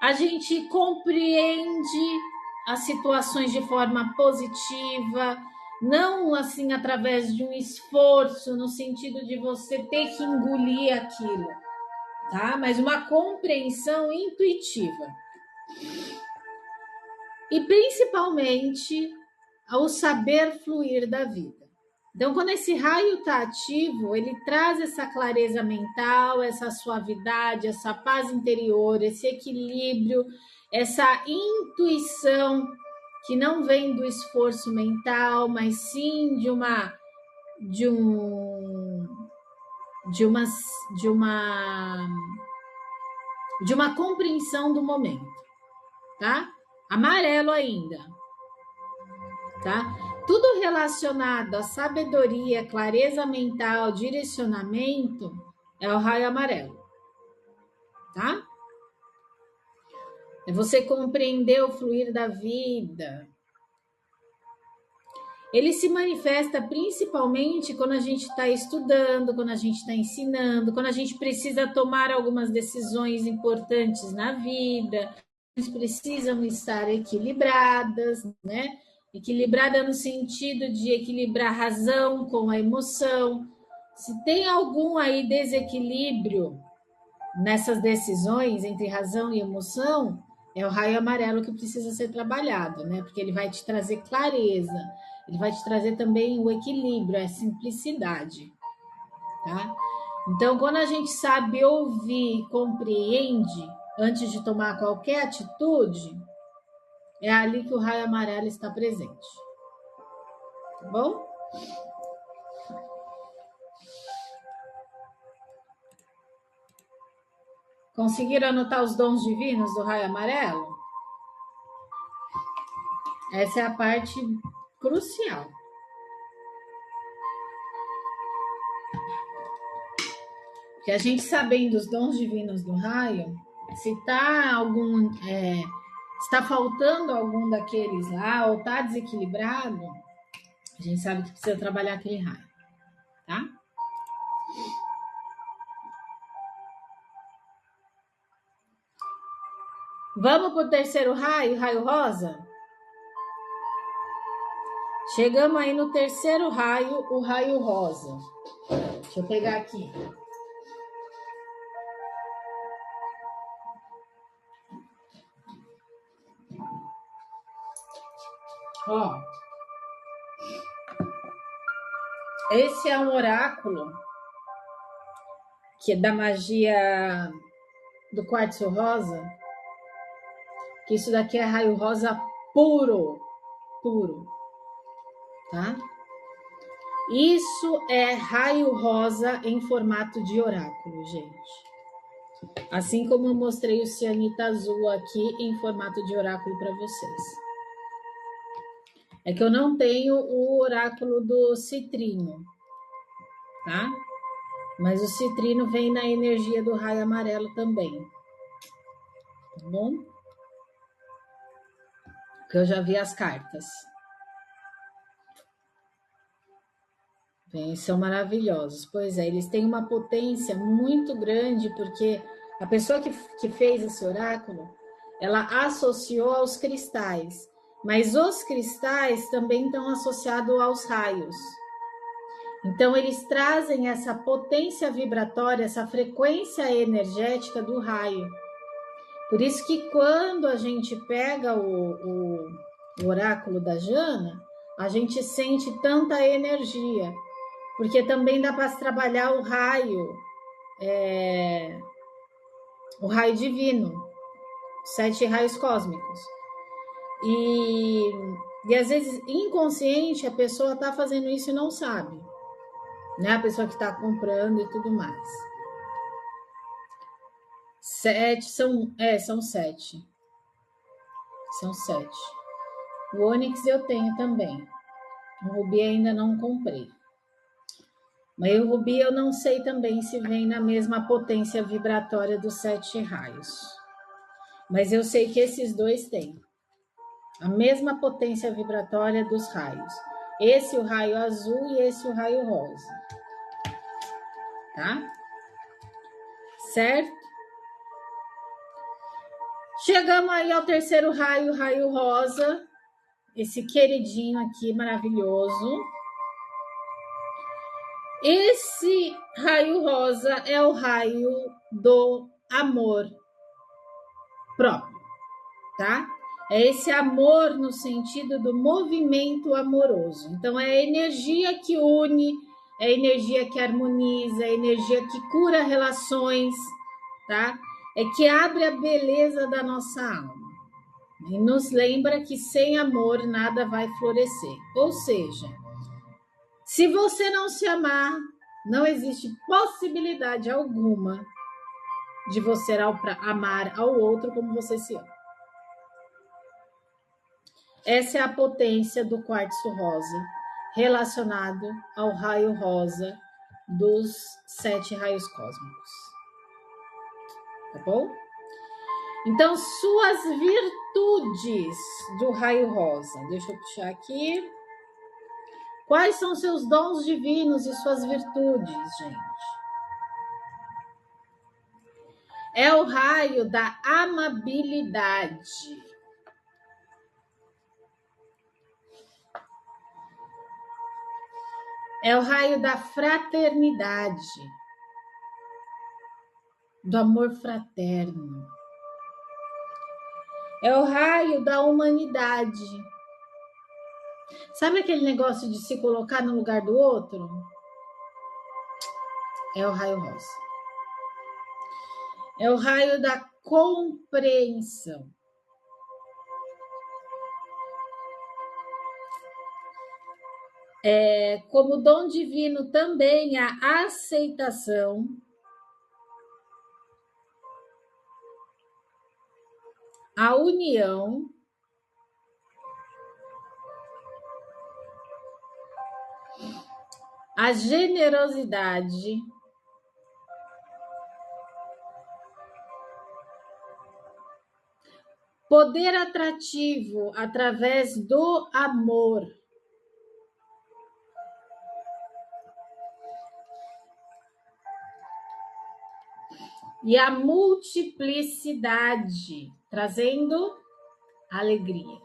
a gente compreende as situações de forma positiva, não assim através de um esforço, no sentido de você ter que engolir aquilo, tá? Mas uma compreensão intuitiva. E principalmente ao saber fluir da vida. Então, quando esse raio está ativo, ele traz essa clareza mental, essa suavidade, essa paz interior, esse equilíbrio, essa intuição que não vem do esforço mental, mas sim de uma compreensão do momento, tá? Amarelo ainda, tá? Tudo relacionado à sabedoria, clareza mental, direcionamento, é o raio amarelo. tá? É você compreender o fluir da vida. Ele se manifesta principalmente quando a gente está estudando, quando a gente está ensinando, quando a gente precisa tomar algumas decisões importantes na vida, precisam estar equilibradas, né? Equilibrada no sentido de equilibrar a razão com a emoção. Se tem algum aí desequilíbrio nessas decisões entre razão e emoção, é o raio amarelo que precisa ser trabalhado, né? Porque ele vai te trazer clareza, ele vai te trazer também o equilíbrio, a simplicidade, tá? Então, quando a gente sabe ouvir e compreende antes de tomar qualquer atitude, é ali que o raio amarelo está presente. Tá bom? Conseguiram anotar os dons divinos do raio amarelo? Essa é a parte crucial. Porque a gente sabendo os dons divinos do raio, se está faltando algum daqueles lá ou está desequilibrado, a gente sabe que precisa trabalhar aquele raio, tá? Vamos para o terceiro raio, raio rosa? Chegamos aí no terceiro raio, o raio rosa. Deixa eu pegar aqui. Ó, esse é um oráculo que é da magia do quartzo rosa, que isso daqui é raio rosa puro, tá? Isso é raio rosa em formato de oráculo, gente. Assim como eu mostrei o cianita azul aqui em formato de oráculo para vocês. É que eu não tenho o oráculo do citrino, tá? Mas o citrino vem na energia do raio amarelo também. Tá bom? Porque eu já vi as cartas. Bem, são maravilhosos. Pois é, eles têm uma potência muito grande, porque a pessoa que fez esse oráculo, ela associou aos cristais. Mas os cristais também estão associados aos raios. Então, eles trazem essa potência vibratória, essa frequência energética do raio. Por isso que quando a gente pega o oráculo da Jana, a gente sente tanta energia. Porque também dá para trabalhar o raio divino, 7 raios cósmicos. E às vezes, inconsciente, a pessoa está fazendo isso e não sabe. Né? A pessoa que está comprando e tudo mais. 7 são 7. São 7. O ônix eu tenho também. O rubi ainda não comprei. Mas o rubi eu não sei também se vem na mesma potência vibratória dos 7 raios. Mas eu sei que esses dois têm a mesma potência vibratória dos raios. Esse o raio azul e esse o raio rosa. Tá? Certo? Chegamos aí ao terceiro raio, raio rosa. Esse queridinho aqui, maravilhoso. Esse raio rosa é o raio do amor próprio, tá? É esse amor no sentido do movimento amoroso. Então, é a energia que une, é a energia que harmoniza, é a energia que cura relações, tá? É que abre a beleza da nossa alma. E nos lembra que sem amor nada vai florescer. Ou seja, se você não se amar, não existe possibilidade alguma de você amar ao outro como você se ama. Essa é a potência do quartzo rosa, relacionado ao raio rosa dos 7 raios cósmicos. tá bom? Então, suas virtudes do raio rosa. Deixa eu puxar aqui. Quais são seus dons divinos e suas virtudes, gente? É o raio da amabilidade. É o raio da fraternidade, do amor fraterno. É o raio da humanidade. Sabe aquele negócio de se colocar no lugar do outro? É o raio rosa. É o raio da compreensão. Como dom divino também a aceitação, a união, a generosidade, poder atrativo através do amor. E a multiplicidade, trazendo alegria.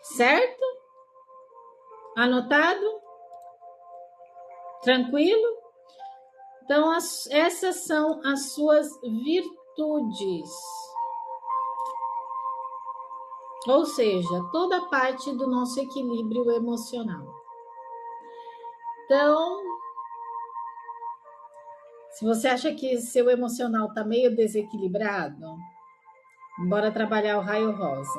Certo? Anotado? Tranquilo? Então, essas são as suas virtudes. Ou seja, toda parte do nosso equilíbrio emocional. Então, se você acha que seu emocional está meio desequilibrado, bora trabalhar o raio rosa.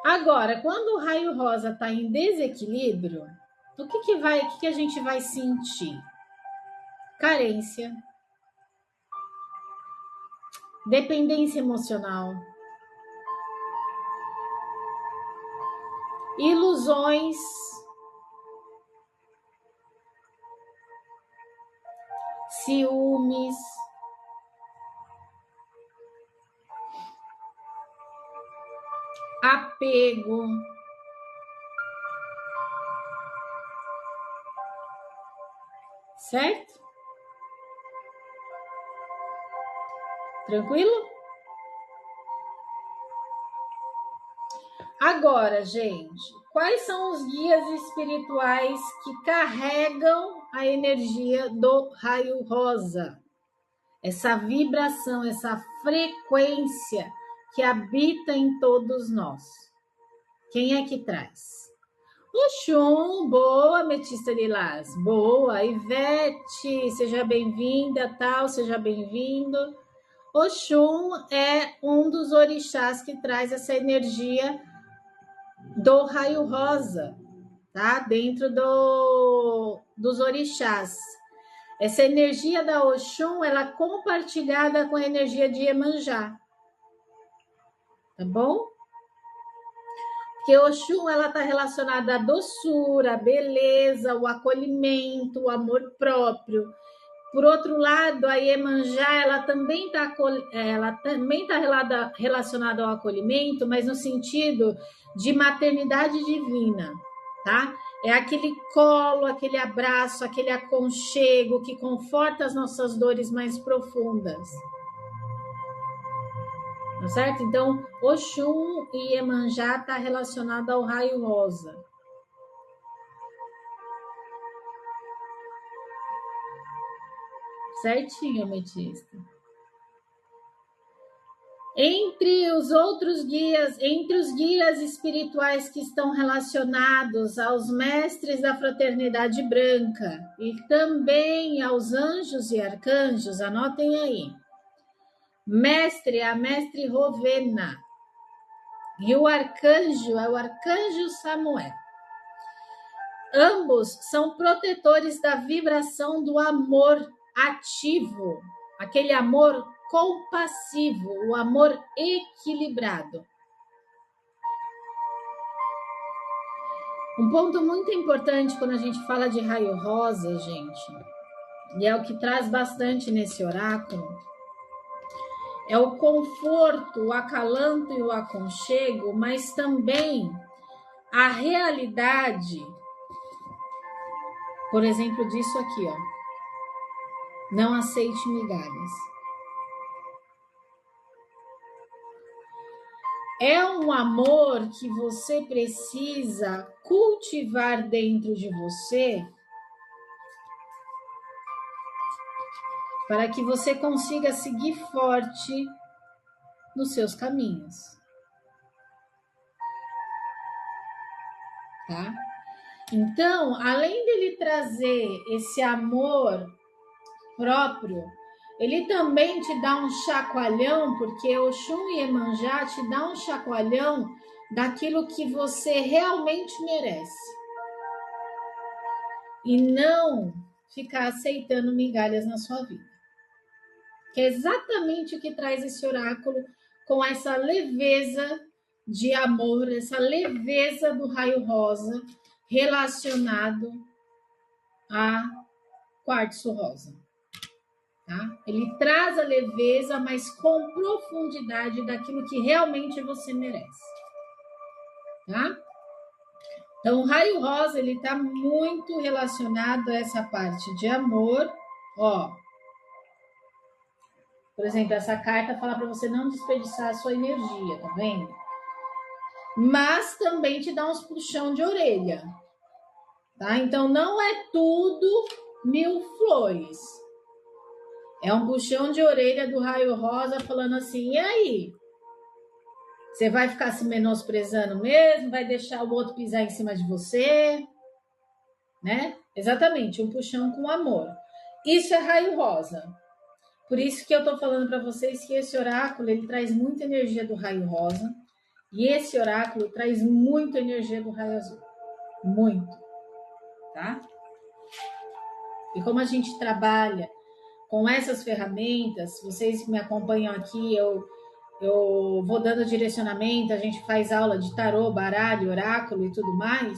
Agora, quando o raio rosa está em desequilíbrio, o que a gente vai sentir? Carência, dependência emocional, ilusões, ciúmes, apego, certo? Tranquilo? Agora, gente, quais são os guias espirituais que carregam a energia do raio rosa? Essa vibração, essa frequência que habita em todos nós. Quem é que traz? Oxum, boa, Ametista Lilás, boa. Ivete, seja bem-vinda, seja bem-vindo. Oxum é um dos orixás que traz essa energia do raio rosa, tá? Dentro dos orixás. Essa energia da Oxum, ela é compartilhada com a energia de Iemanjá. Tá bom? Porque Oxum, ela está relacionada à doçura, à beleza, ao acolhimento, o amor próprio. Por outro lado, a Iemanjá, ela também está relacionada ao acolhimento, mas no sentido de maternidade divina, tá? É aquele colo, aquele abraço, aquele aconchego que conforta as nossas dores mais profundas. Tá certo? Então, Oxum e Iemanjá está relacionado ao raio rosa. Certinho, ametista. Entre os guias espirituais que estão relacionados aos mestres da fraternidade branca e também aos anjos e arcanjos, anotem aí. A mestre Rovena. E o arcanjo é o arcanjo Samuel. Ambos são protetores da vibração do amor ativo, aquele amor compassivo, o amor equilibrado. Um ponto muito importante quando a gente fala de raio rosa, gente, e é o que traz bastante nesse oráculo, é o conforto, o acalanto e o aconchego, mas também a realidade, por exemplo, disso aqui, ó. Não aceite migalhas. É um amor que você precisa cultivar dentro de você para que você consiga seguir forte nos seus caminhos. Tá? Então, além dele trazer esse amor próprio, ele também te dá um chacoalhão, porque o Oxum e Iemanjá te dá um chacoalhão daquilo que você realmente merece. E não ficar aceitando migalhas na sua vida. Que é exatamente o que traz esse oráculo, com essa leveza de amor, essa leveza do raio rosa relacionado a quartzo rosa. Tá? Ele traz a leveza, mas com profundidade daquilo que realmente você merece. Tá? Então, o raio rosa, ele está muito relacionado a essa parte de amor. Ó, por exemplo, essa carta fala para você não desperdiçar a sua energia, tá vendo? Mas também te dá uns puxão de orelha. Tá? Então, não é tudo mil flores. É um puxão de orelha do raio rosa falando assim, e aí? Você vai ficar se menosprezando mesmo? Vai deixar o outro pisar em cima de você? Né? Exatamente, um puxão com amor. Isso é raio rosa. Por isso que eu tô falando para vocês que esse oráculo, ele traz muita energia do raio rosa. E esse oráculo traz muita energia do raio azul. Muito. Tá? E como a gente trabalha com essas ferramentas, vocês que me acompanham aqui, eu vou dando direcionamento, a gente faz aula de tarô, baralho, oráculo e tudo mais.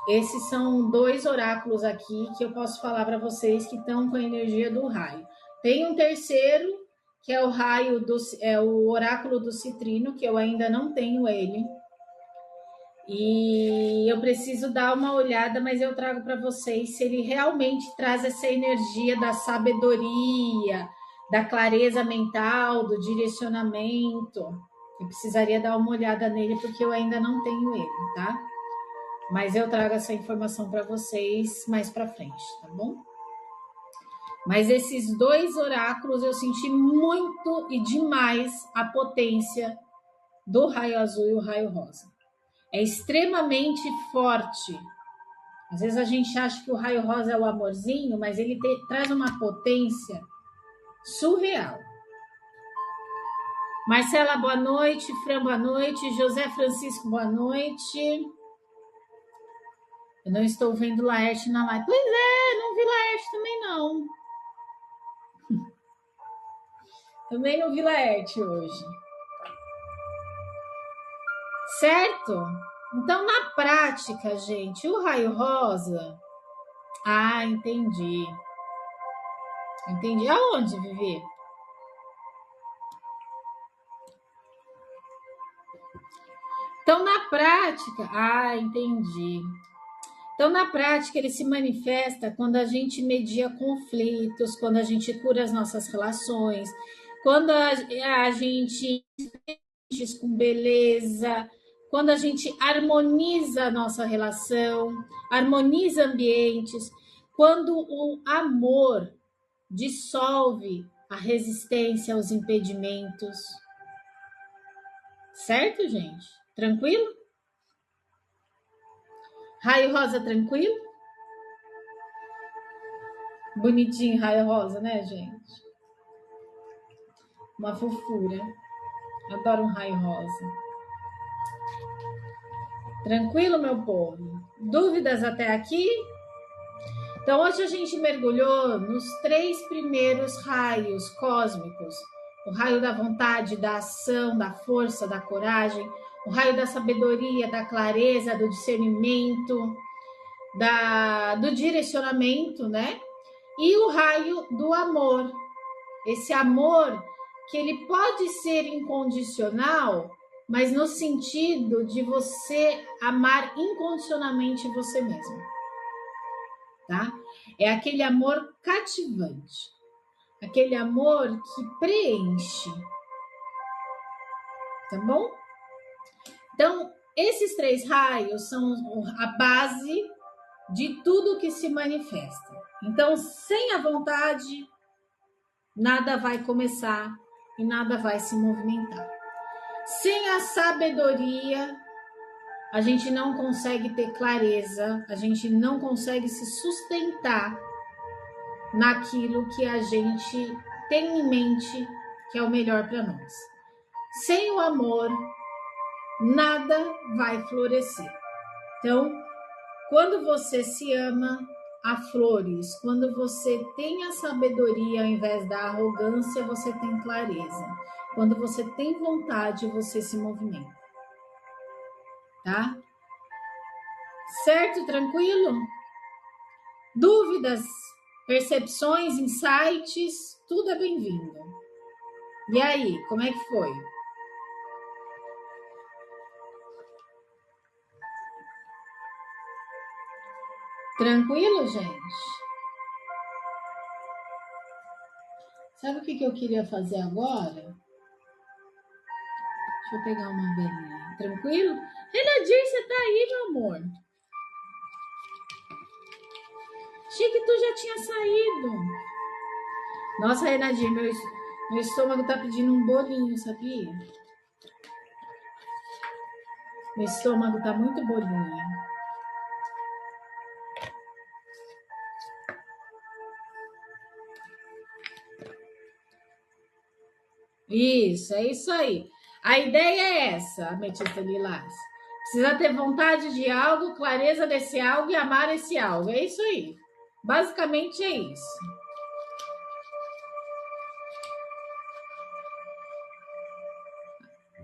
Esses são 2 oráculos aqui que eu posso falar para vocês que estão com a energia do raio. Tem um terceiro, que é o oráculo do citrino, que eu ainda não tenho ele. E eu preciso dar uma olhada, mas eu trago para vocês se ele realmente traz essa energia da sabedoria, da clareza mental, do direcionamento. Eu precisaria dar uma olhada nele porque eu ainda não tenho ele, tá? Mas eu trago essa informação para vocês mais para frente, tá bom? Mas esses 2 oráculos eu senti muito e demais a potência do raio azul e o raio rosa. É extremamente forte. Às vezes a gente acha que o raio rosa é o amorzinho, mas ele traz uma potência surreal. Marcela, boa noite. Fran, boa noite. José Francisco, boa noite. Eu não estou vendo Laerte na live. Pois é, não vi Laerte também não. Também não vi Laerte hoje. Certo? Então, na prática, gente, o raio rosa... Ah, entendi. Entendi. Aonde, Vivi? Então, na prática... Ah, entendi. Então, na prática, ele se manifesta quando a gente media conflitos, quando a gente cura as nossas relações, quando a gente com beleza, quando a gente harmoniza a nossa relação, harmoniza ambientes, quando o amor dissolve a resistência aos impedimentos. Certo, gente? Tranquilo? Raio rosa tranquilo? Bonitinho raio rosa, né, gente? Uma fofura. Adoro um raio rosa. Tranquilo, meu povo? Dúvidas até aqui? Então, hoje a gente mergulhou nos 3 primeiros raios cósmicos. O raio da vontade, da ação, da força, da coragem. O raio da sabedoria, da clareza, do discernimento, do direcionamento, né? E o raio do amor. Esse amor que ele pode ser incondicional, mas no sentido de você amar incondicionalmente você mesmo. Tá? É aquele amor cativante, aquele amor que preenche, tá bom? Então, esses 3 raios são a base de tudo que se manifesta. Então, sem a vontade, nada vai começar e nada vai se movimentar. Sem a sabedoria, a gente não consegue ter clareza, a gente não consegue se sustentar naquilo que a gente tem em mente que é o melhor para nós. Sem o amor, nada vai florescer. Então, quando você se ama, há flores. Quando você tem a sabedoria ao invés da arrogância, você tem clareza. Quando você tem vontade, você se movimenta. Tá? Certo? Tranquilo? Dúvidas, percepções, insights, tudo é bem-vindo. E aí, como é que foi? Tranquilo, gente? Sabe o que eu queria fazer agora? Deixa eu pegar uma velinha. Tranquilo? Renadir, você tá aí, meu amor? Achei que tu já tinha saído. Nossa, Renadir, meu estômago tá pedindo um bolinho, sabia? Meu estômago tá muito bolinho. Isso, é isso aí. A ideia é essa, Ametista Lilás. Precisa ter vontade de algo, clareza desse algo e amar esse algo. É isso aí. Basicamente é isso.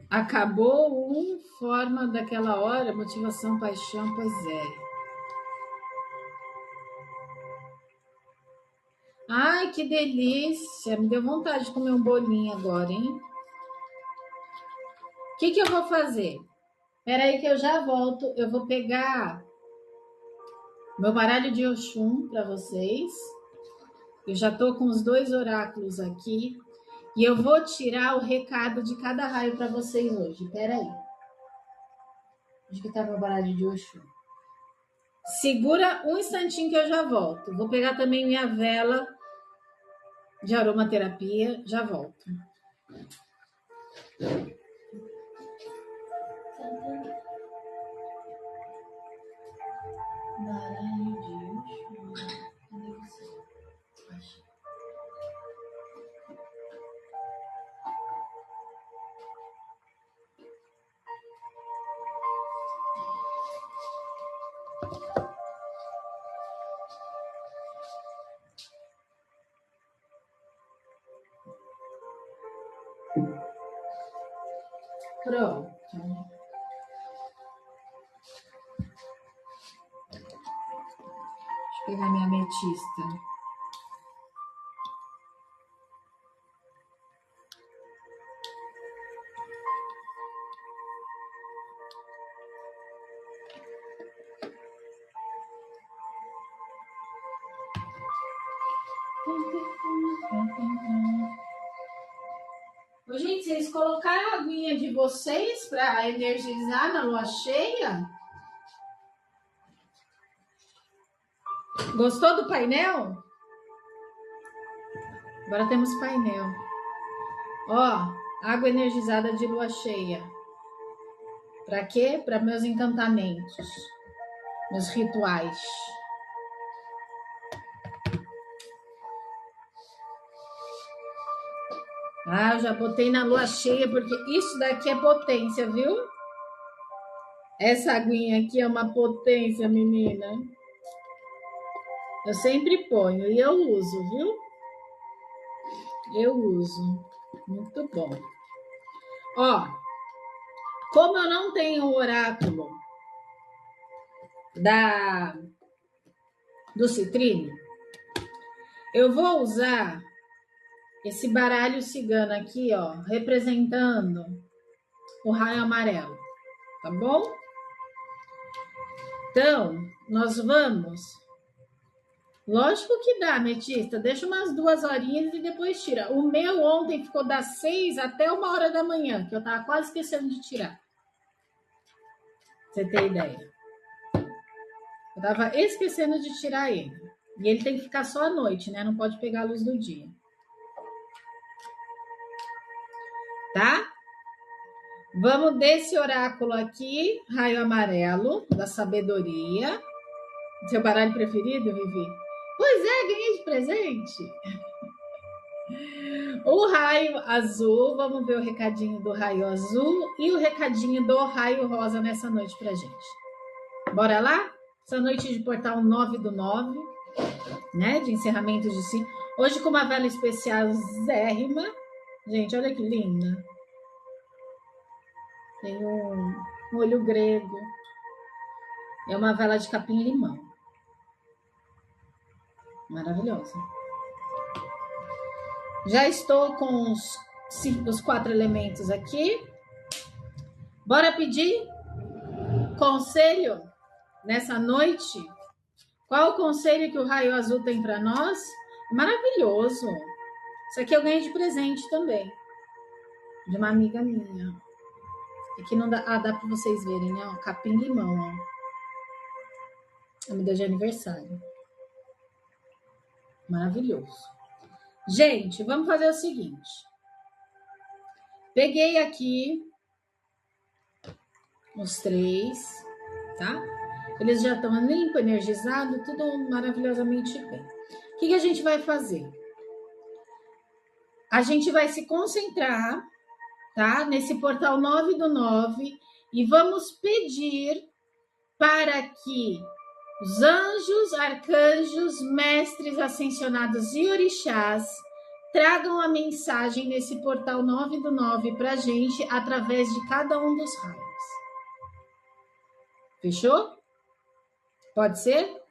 Acabou forma daquela hora, motivação, paixão, pois é. Ai, que delícia! Me deu vontade de comer um bolinho agora, hein? O que eu vou fazer? Espera aí que eu já volto. Eu vou pegar meu baralho de Oxum para vocês. Eu já tô com os 2 oráculos aqui. E eu vou tirar o recado de cada raio para vocês hoje. Espera aí. Onde que tá meu baralho de Oxum? Segura um instantinho que eu já volto. Vou pegar também minha vela de aromaterapia. Já volto. Baralho de Oxum. Cadê você? Achei. Pronto. Deixa eu pegar minha ametista. Ô, gente, vocês colocaram a aguinha de vocês para energizar na lua cheia? Gostou do painel? Agora temos painel. Ó, água energizada de lua cheia. Para quê? Para meus encantamentos, meus rituais. Ah, eu já botei na lua cheia, porque isso daqui é potência, viu? Essa aguinha aqui é uma potência, menina. Eu sempre ponho e eu uso, viu? Eu uso. Muito bom. Ó, como eu não tenho o oráculo do citrine, eu vou usar esse baralho cigano aqui, ó, representando o raio amarelo, tá bom? Então, nós vamos... Lógico que dá, ametista. Deixa umas 2 horinhas e depois tira. O meu ontem ficou das 6 até 1h da manhã, que eu tava quase esquecendo de tirar. Pra você ter ideia. Eu tava esquecendo de tirar ele. E ele tem que ficar só à noite, né? Não pode pegar a luz do dia. Tá? Vamos desse oráculo aqui, raio amarelo, da sabedoria. Seu baralho preferido, Vivi? Pois é, ganhei de presente. O raio azul, vamos ver o recadinho do raio azul e o recadinho do raio rosa nessa noite pra gente. Bora lá? Essa noite de portal 9/9, né? De encerramento de si. Hoje com uma vela especial zérrima. Gente, olha que linda. Tem um olho grego. É uma vela de capim-limão. Maravilhosa. Já estou com os 4 elementos aqui. Bora pedir conselho nessa noite? Qual o conselho que o raio azul tem para nós? Maravilhoso. Isso aqui eu ganhei de presente também. De uma amiga minha. Aqui não dá, dá para vocês verem, né? Ó, capim-limão, ó. Ela me deu de aniversário. Maravilhoso. Gente, vamos fazer o seguinte. Peguei aqui os 3, tá? Eles já estão limpo, energizado, tudo maravilhosamente bem. O que a gente vai fazer? A gente vai se concentrar, tá? Nesse portal 9/9 e vamos pedir para que os anjos, arcanjos, mestres ascensionados e orixás tragam a mensagem nesse portal 9/9 para a gente através de cada um dos raios. Fechou? Pode ser?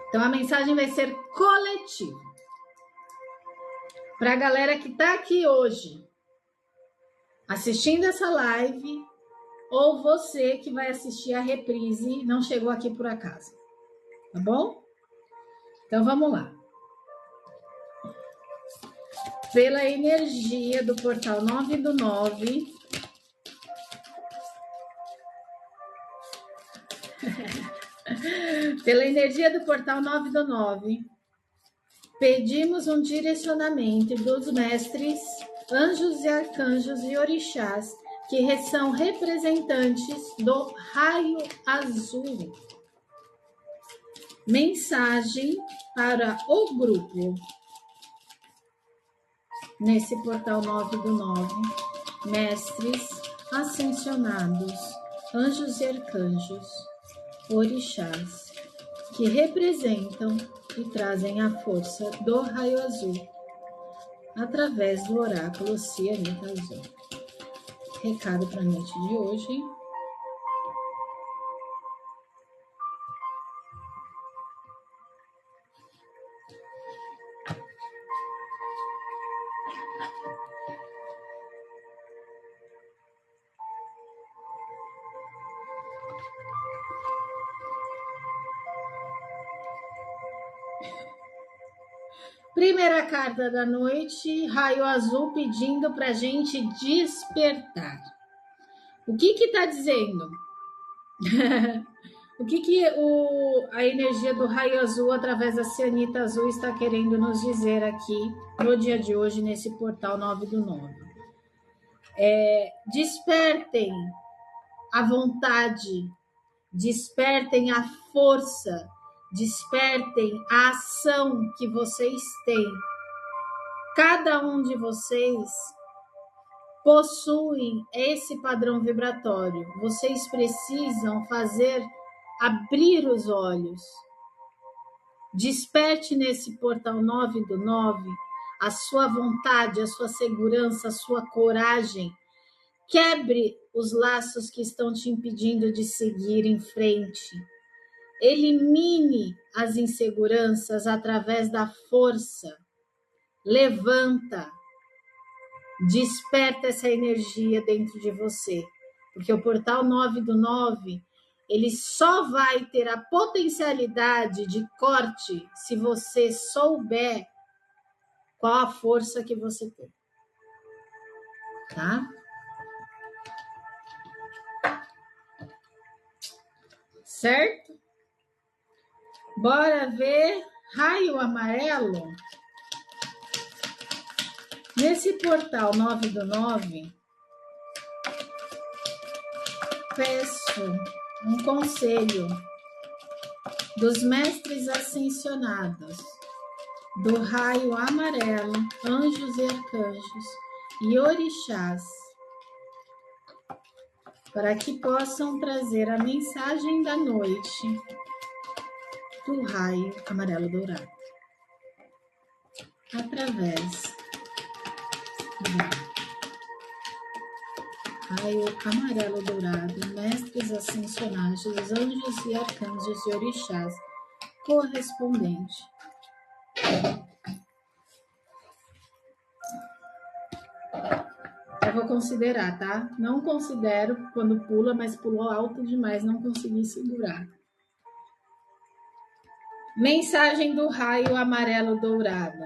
Então a mensagem vai ser coletiva. Para a galera que está aqui hoje assistindo essa live, ou você que vai assistir a reprise, não chegou aqui por acaso. Tá bom? Então vamos lá. Pela energia do portal 9/9, pela energia do portal 9/9, pedimos um direcionamento dos mestres, anjos e arcanjos e orixás, que são representantes do raio azul. Mensagem para o grupo. Nesse portal 9/9, mestres ascensionados, anjos e arcanjos, orixás, que representam e trazem a força do raio azul através do oráculo Cianita Azul. Recado para a noite de hoje. Primeira carta da noite, raio azul pedindo para a gente despertar. O que está dizendo? O que a energia do raio azul através da cianita azul está querendo nos dizer aqui no dia de hoje, nesse portal 9/9? Despertem a vontade, despertem a força, despertem a ação que vocês têm. Cada um de vocês possui esse padrão vibratório. Vocês precisam abrir os olhos. Desperte nesse portal 9 a sua vontade, a sua segurança, a sua coragem. Quebre os laços que estão te impedindo de seguir em frente. Elimine as inseguranças através da força. Levanta. Desperta essa energia dentro de você. Porque o portal 9 ele só vai ter a potencialidade de corte se você souber qual a força que você tem. Tá? Certo? Bora ver raio amarelo. Nesse portal 9, peço um conselho dos mestres ascensionados, do raio amarelo, anjos e arcanjos e orixás, para que possam trazer a mensagem da noite do raio amarelo dourado, através do raio amarelo dourado, mestres ascensionados, anjos e arcanjos e orixás, correspondente. Eu vou considerar, tá? Não considero quando pula, mas pulou alto demais, não consegui segurar. Mensagem do raio amarelo dourado.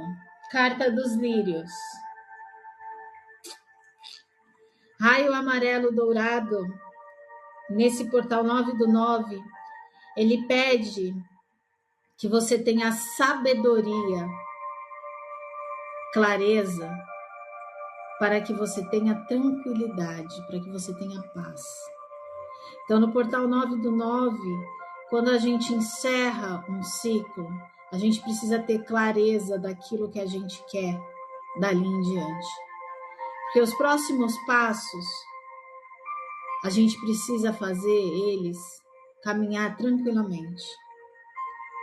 Carta dos lírios. Raio amarelo dourado, nesse portal 9, ele pede que você tenha sabedoria, clareza, para que você tenha tranquilidade, para que você tenha paz. Então, no portal 9, quando a gente encerra um ciclo, a gente precisa ter clareza daquilo que a gente quer dali em diante. Porque os próximos passos, a gente precisa fazer eles caminhar tranquilamente.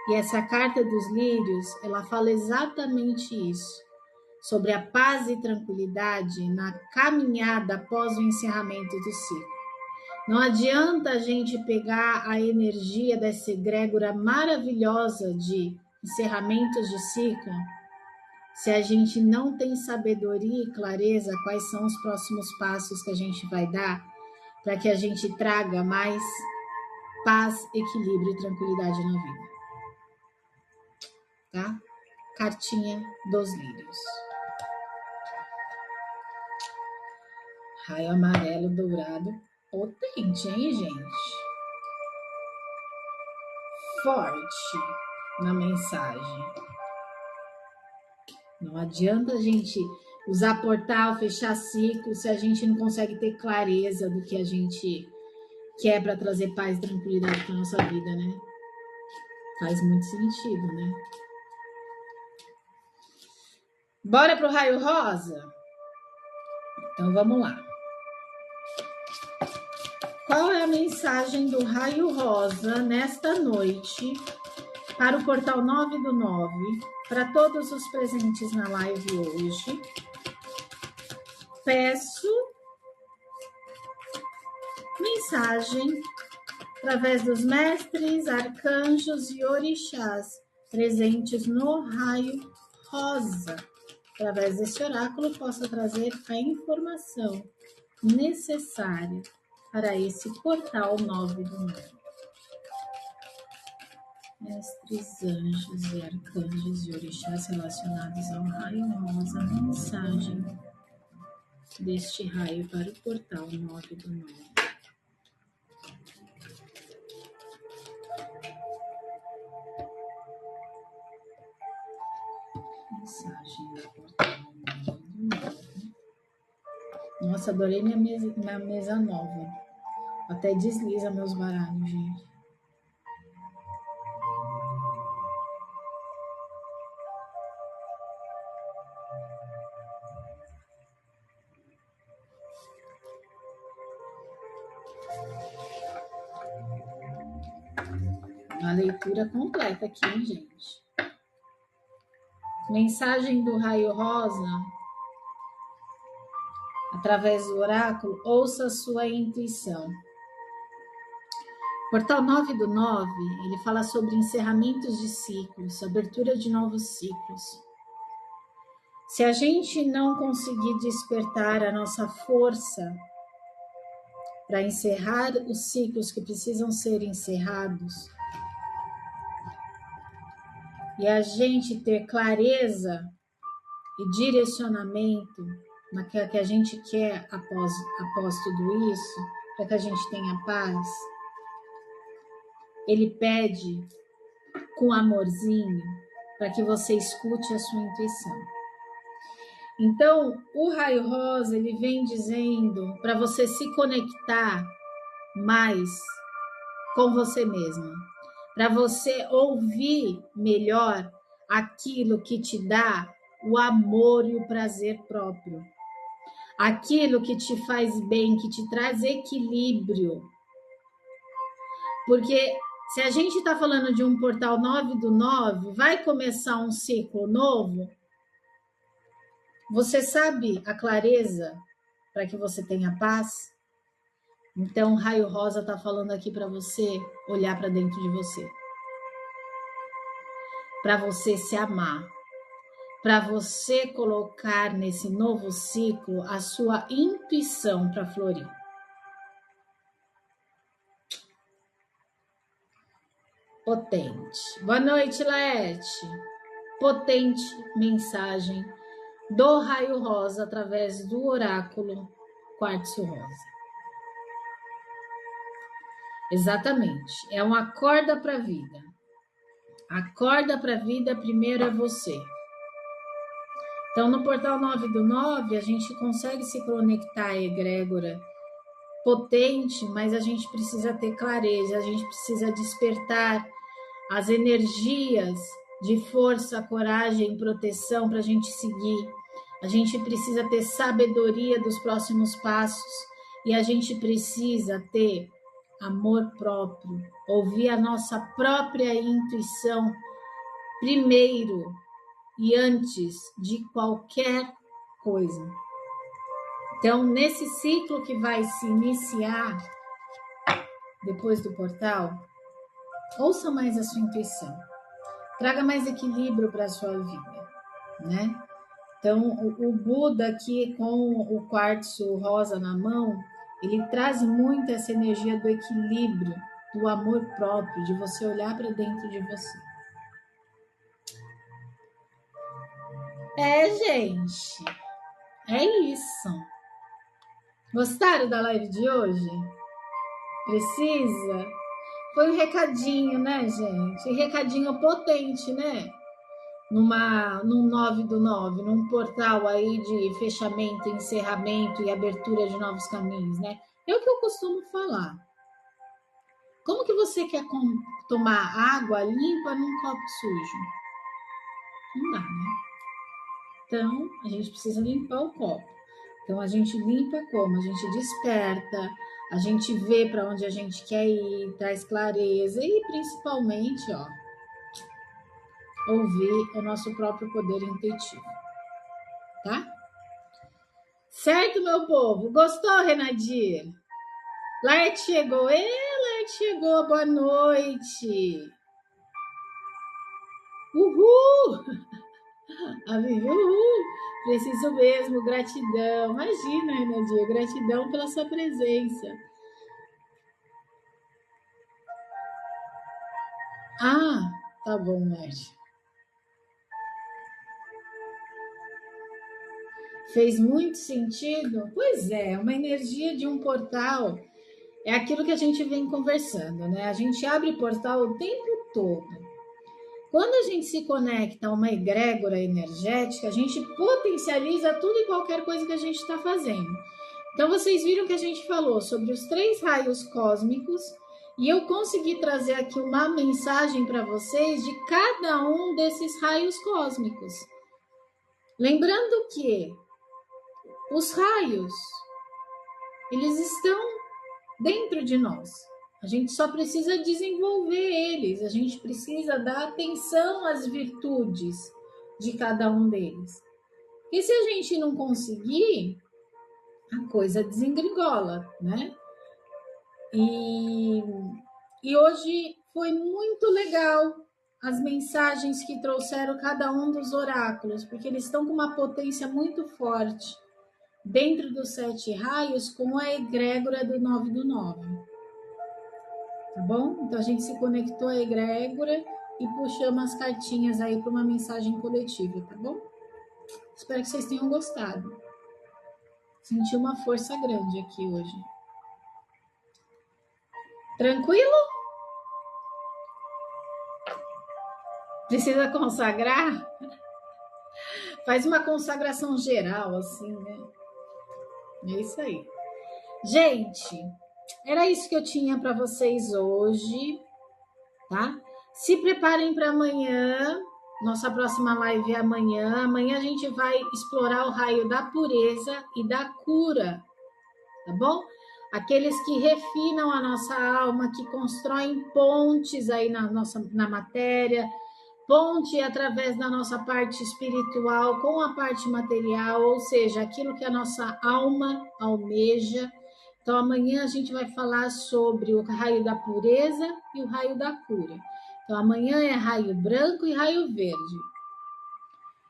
E essa carta dos lírios, ela fala exatamente isso, sobre a paz e tranquilidade na caminhada após o encerramento do ciclo. Não adianta a gente pegar a energia dessa egrégora maravilhosa de encerramentos de ciclo se a gente não tem sabedoria e clareza quais são os próximos passos que a gente vai dar para que a gente traga mais paz, equilíbrio e tranquilidade na vida. Tá? Cartinha dos lírios. Raio amarelo dourado, potente, hein, gente? Forte na mensagem. Não adianta a gente usar portal, fechar ciclo, se a gente não consegue ter clareza do que a gente quer para trazer paz e tranquilidade para nossa vida, né? Faz muito sentido, né? Bora pro raio rosa? Então vamos lá. Qual é a mensagem do raio rosa nesta noite para o portal 9, para todos os presentes na live hoje? Peço mensagem através dos mestres, arcanjos e orixás presentes no raio rosa. Através desse oráculo, possa trazer a informação necessária para esse portal 9. Mestres, anjos e arcanjos e orixás relacionados ao raio rosa, mensagem deste raio para o portal 9. Mensagem do portal 9. Nossa, adorei minha mesa nova. Até desliza meus baralhos, gente. Uma leitura completa aqui, hein, gente? Mensagem do raio rosa, através do oráculo, ouça a sua intuição. Portal 9/9, ele fala sobre encerramentos de ciclos, abertura de novos ciclos. Se a gente não conseguir despertar a nossa força para encerrar os ciclos que precisam ser encerrados, e a gente ter clareza e direcionamento naquilo que a gente quer após tudo isso, para que a gente tenha paz, ele pede com amorzinho para que você escute a sua intuição. Então, o raio rosa, ele vem dizendo para você se conectar mais com você mesma, para você ouvir melhor aquilo que te dá o amor e o prazer próprio, aquilo que te faz bem, que te traz equilíbrio. Porque se a gente está falando de um portal 9/9, vai começar um ciclo novo. Você sabe a clareza para que você tenha paz? Então, o raio rosa está falando aqui para você olhar para dentro de você. Para você se amar. Para você colocar nesse novo ciclo a sua intuição para florir. Potente. Boa noite, Laerte. Potente mensagem do raio rosa através do oráculo quartzo rosa. Exatamente. É um acorda para a vida. Acorda para a vida, primeiro é você. Então, no portal 9/9, a gente consegue se conectar à egrégora potente, mas a gente precisa ter clareza, a gente precisa despertar as energias de força, coragem, proteção para a gente seguir. A gente precisa ter sabedoria dos próximos passos e a gente precisa ter amor próprio, ouvir a nossa própria intuição primeiro e antes de qualquer coisa. Então, nesse ciclo que vai se iniciar depois do portal, ouça mais a sua intuição. Traga mais equilíbrio para a sua vida, né? Então, o Buda aqui com o quartzo rosa na mão, ele traz muito essa energia do equilíbrio, do amor próprio, de você olhar para dentro de você. Gente, é isso. Gostaram da live de hoje? Precisa? Foi um recadinho, né, gente? Recadinho potente, né? Num 9/9, num portal aí de fechamento, encerramento e abertura de novos caminhos, né? É o que eu costumo falar. Como que você quer tomar água limpa num copo sujo? Não dá, né? Então, a gente precisa limpar o copo. Então, a gente limpa como? A gente desperta, a gente vê para onde a gente quer ir, traz clareza e, principalmente, ouvir o nosso próprio poder intuitivo, tá? Certo, meu povo? Gostou, Renadir? Laerte chegou. Laerte chegou. Boa noite. Uhul! A Vivi, uhul! Preciso mesmo, gratidão. Imagina, Renadir, gratidão pela sua presença. Ah, tá bom, Laerte. Fez muito sentido? Pois é, uma energia de um portal é aquilo que a gente vem conversando, né? A gente abre portal o tempo todo. Quando a gente se conecta a uma egrégora energética, a gente potencializa tudo e qualquer coisa que a gente está fazendo. Então, vocês viram que a gente falou sobre os 3 raios cósmicos e eu consegui trazer aqui uma mensagem para vocês de cada um desses raios cósmicos. Lembrando que os raios, eles estão dentro de nós. A gente só precisa desenvolver eles, a gente precisa dar atenção às virtudes de cada um deles. E se a gente não conseguir, a coisa desengringola, né? E hoje foi muito legal as mensagens que trouxeram cada um dos oráculos, porque eles estão com uma potência muito forte dentro dos 7 raios com a egrégora do 9 do 9. Tá bom? Então a gente se conectou à egrégora e puxamos as cartinhas aí para uma mensagem coletiva, tá bom? Espero que vocês tenham gostado. Senti uma força grande aqui hoje. Tranquilo? Precisa consagrar? Faz uma consagração geral, assim, né? É isso aí. Gente, era isso que eu tinha para vocês hoje, tá? Se preparem para amanhã. Nossa próxima live é amanhã. Amanhã a gente vai explorar o raio da pureza e da cura, tá bom? Aqueles que refinam a nossa alma, que constroem pontes aí na matéria, ponte através da nossa parte espiritual com a parte material, ou seja, aquilo que a nossa alma almeja. Então, amanhã a gente vai falar sobre o raio da pureza e o raio da cura. Então, amanhã é raio branco e raio verde.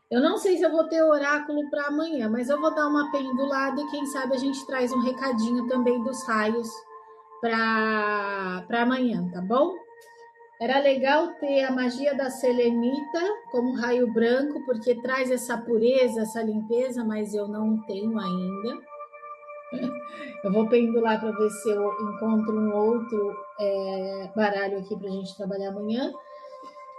Eu não sei se eu vou ter oráculo para amanhã, mas eu vou dar uma pendulada e quem sabe a gente traz um recadinho também dos raios para amanhã, tá bom? Era legal ter a magia da selenita como raio branco, porque traz essa pureza, essa limpeza, mas eu não tenho ainda. Eu vou pendular para ver se eu encontro um outro baralho aqui para a gente trabalhar amanhã.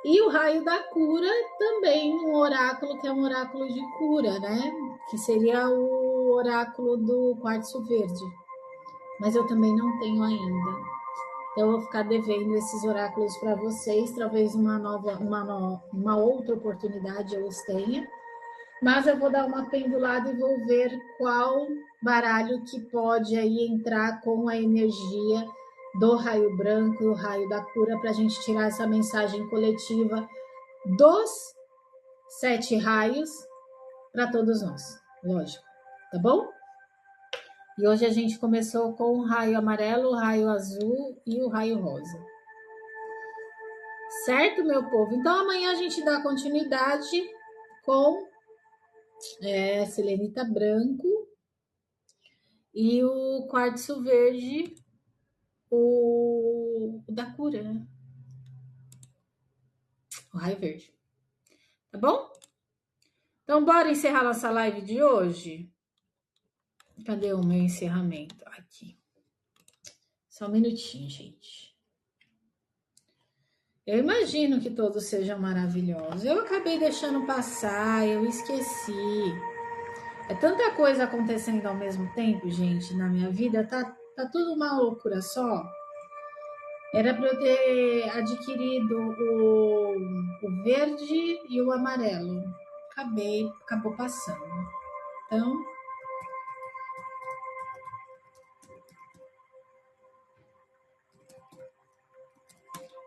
E o raio da cura também, um oráculo que é um oráculo de cura, né? Que seria o oráculo do quartzo verde. Mas eu também não tenho ainda. Então eu vou ficar devendo esses oráculos para vocês. Talvez uma outra oportunidade eu os tenha. Mas eu vou dar uma pendulada e vou ver qual baralho que pode aí entrar com a energia do raio branco e o raio da cura para a gente tirar essa mensagem coletiva dos 7 raios para todos nós, lógico, tá bom? E hoje a gente começou com o raio amarelo, o raio azul e o raio rosa. Certo, meu povo? Então amanhã a gente dá continuidade com selenita branco e o quartzo verde, o da cura, né? O raio verde. Tá bom? Então, bora encerrar nossa live de hoje? Cadê o meu encerramento? Aqui. Só um minutinho, gente. Eu imagino que todos sejam maravilhosos. Eu acabei deixando passar, eu esqueci. É tanta coisa acontecendo ao mesmo tempo, gente, na minha vida. Tá tudo uma loucura só. Era para eu ter adquirido o verde e o amarelo. Acabou passando. Então,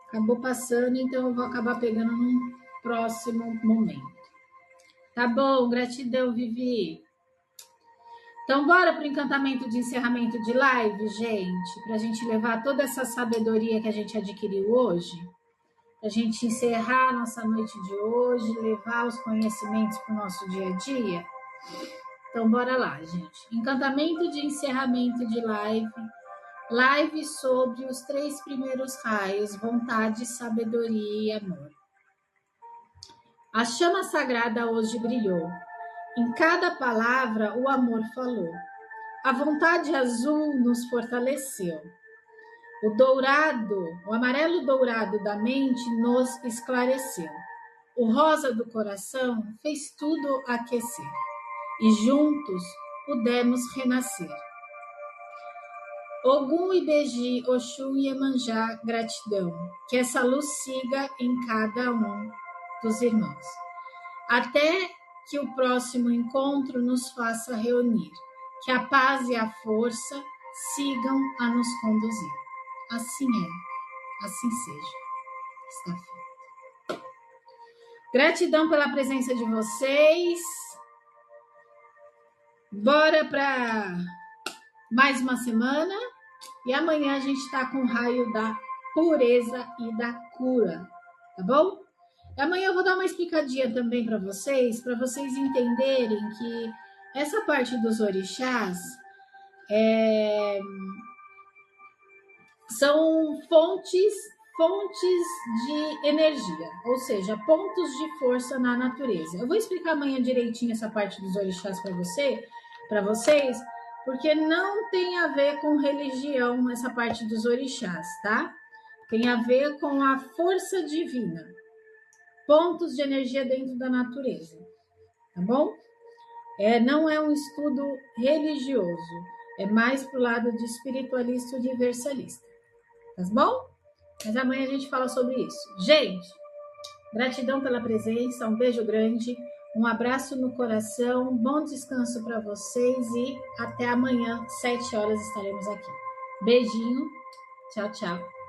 acabou passando, então eu vou acabar pegando num próximo momento. Tá bom, gratidão, Vivi. Então, bora para o encantamento de encerramento de live, gente, para a gente levar toda essa sabedoria que a gente adquiriu hoje, para a gente encerrar a nossa noite de hoje, levar os conhecimentos para o nosso dia a dia. Então, bora lá, gente. Encantamento de encerramento de live sobre os 3 primeiros raios, vontade, sabedoria e amor. A chama sagrada hoje brilhou. Em cada palavra, o amor falou. A vontade azul nos fortaleceu. O amarelo dourado da mente nos esclareceu. O rosa do coração fez tudo aquecer. E juntos pudemos renascer. Ogum, Ibeji, Oxum e Iemanjá, gratidão. Que essa luz siga em cada um dos irmãos. Até que o próximo encontro nos faça reunir. Que a paz e a força sigam a nos conduzir. Assim é, assim seja. Está feito. Gratidão pela presença de vocês. Bora para mais uma semana. E amanhã a gente está com o raio da pureza e da cura, tá bom? E amanhã eu vou dar uma explicadinha também para vocês entenderem que essa parte dos orixás são fontes de energia, ou seja, pontos de força na natureza. Eu vou explicar amanhã direitinho essa parte dos orixás para vocês, porque não tem a ver com religião essa parte dos orixás, tá? Tem a ver com a força divina, pontos de energia dentro da natureza, tá bom? Não é um estudo religioso, é mais pro lado de espiritualista universalista, tá bom? Mas amanhã a gente fala sobre isso. Gente, gratidão pela presença, um beijo grande, um abraço no coração, bom descanso para vocês e até amanhã, 7 horas estaremos aqui. Beijinho, tchau, tchau.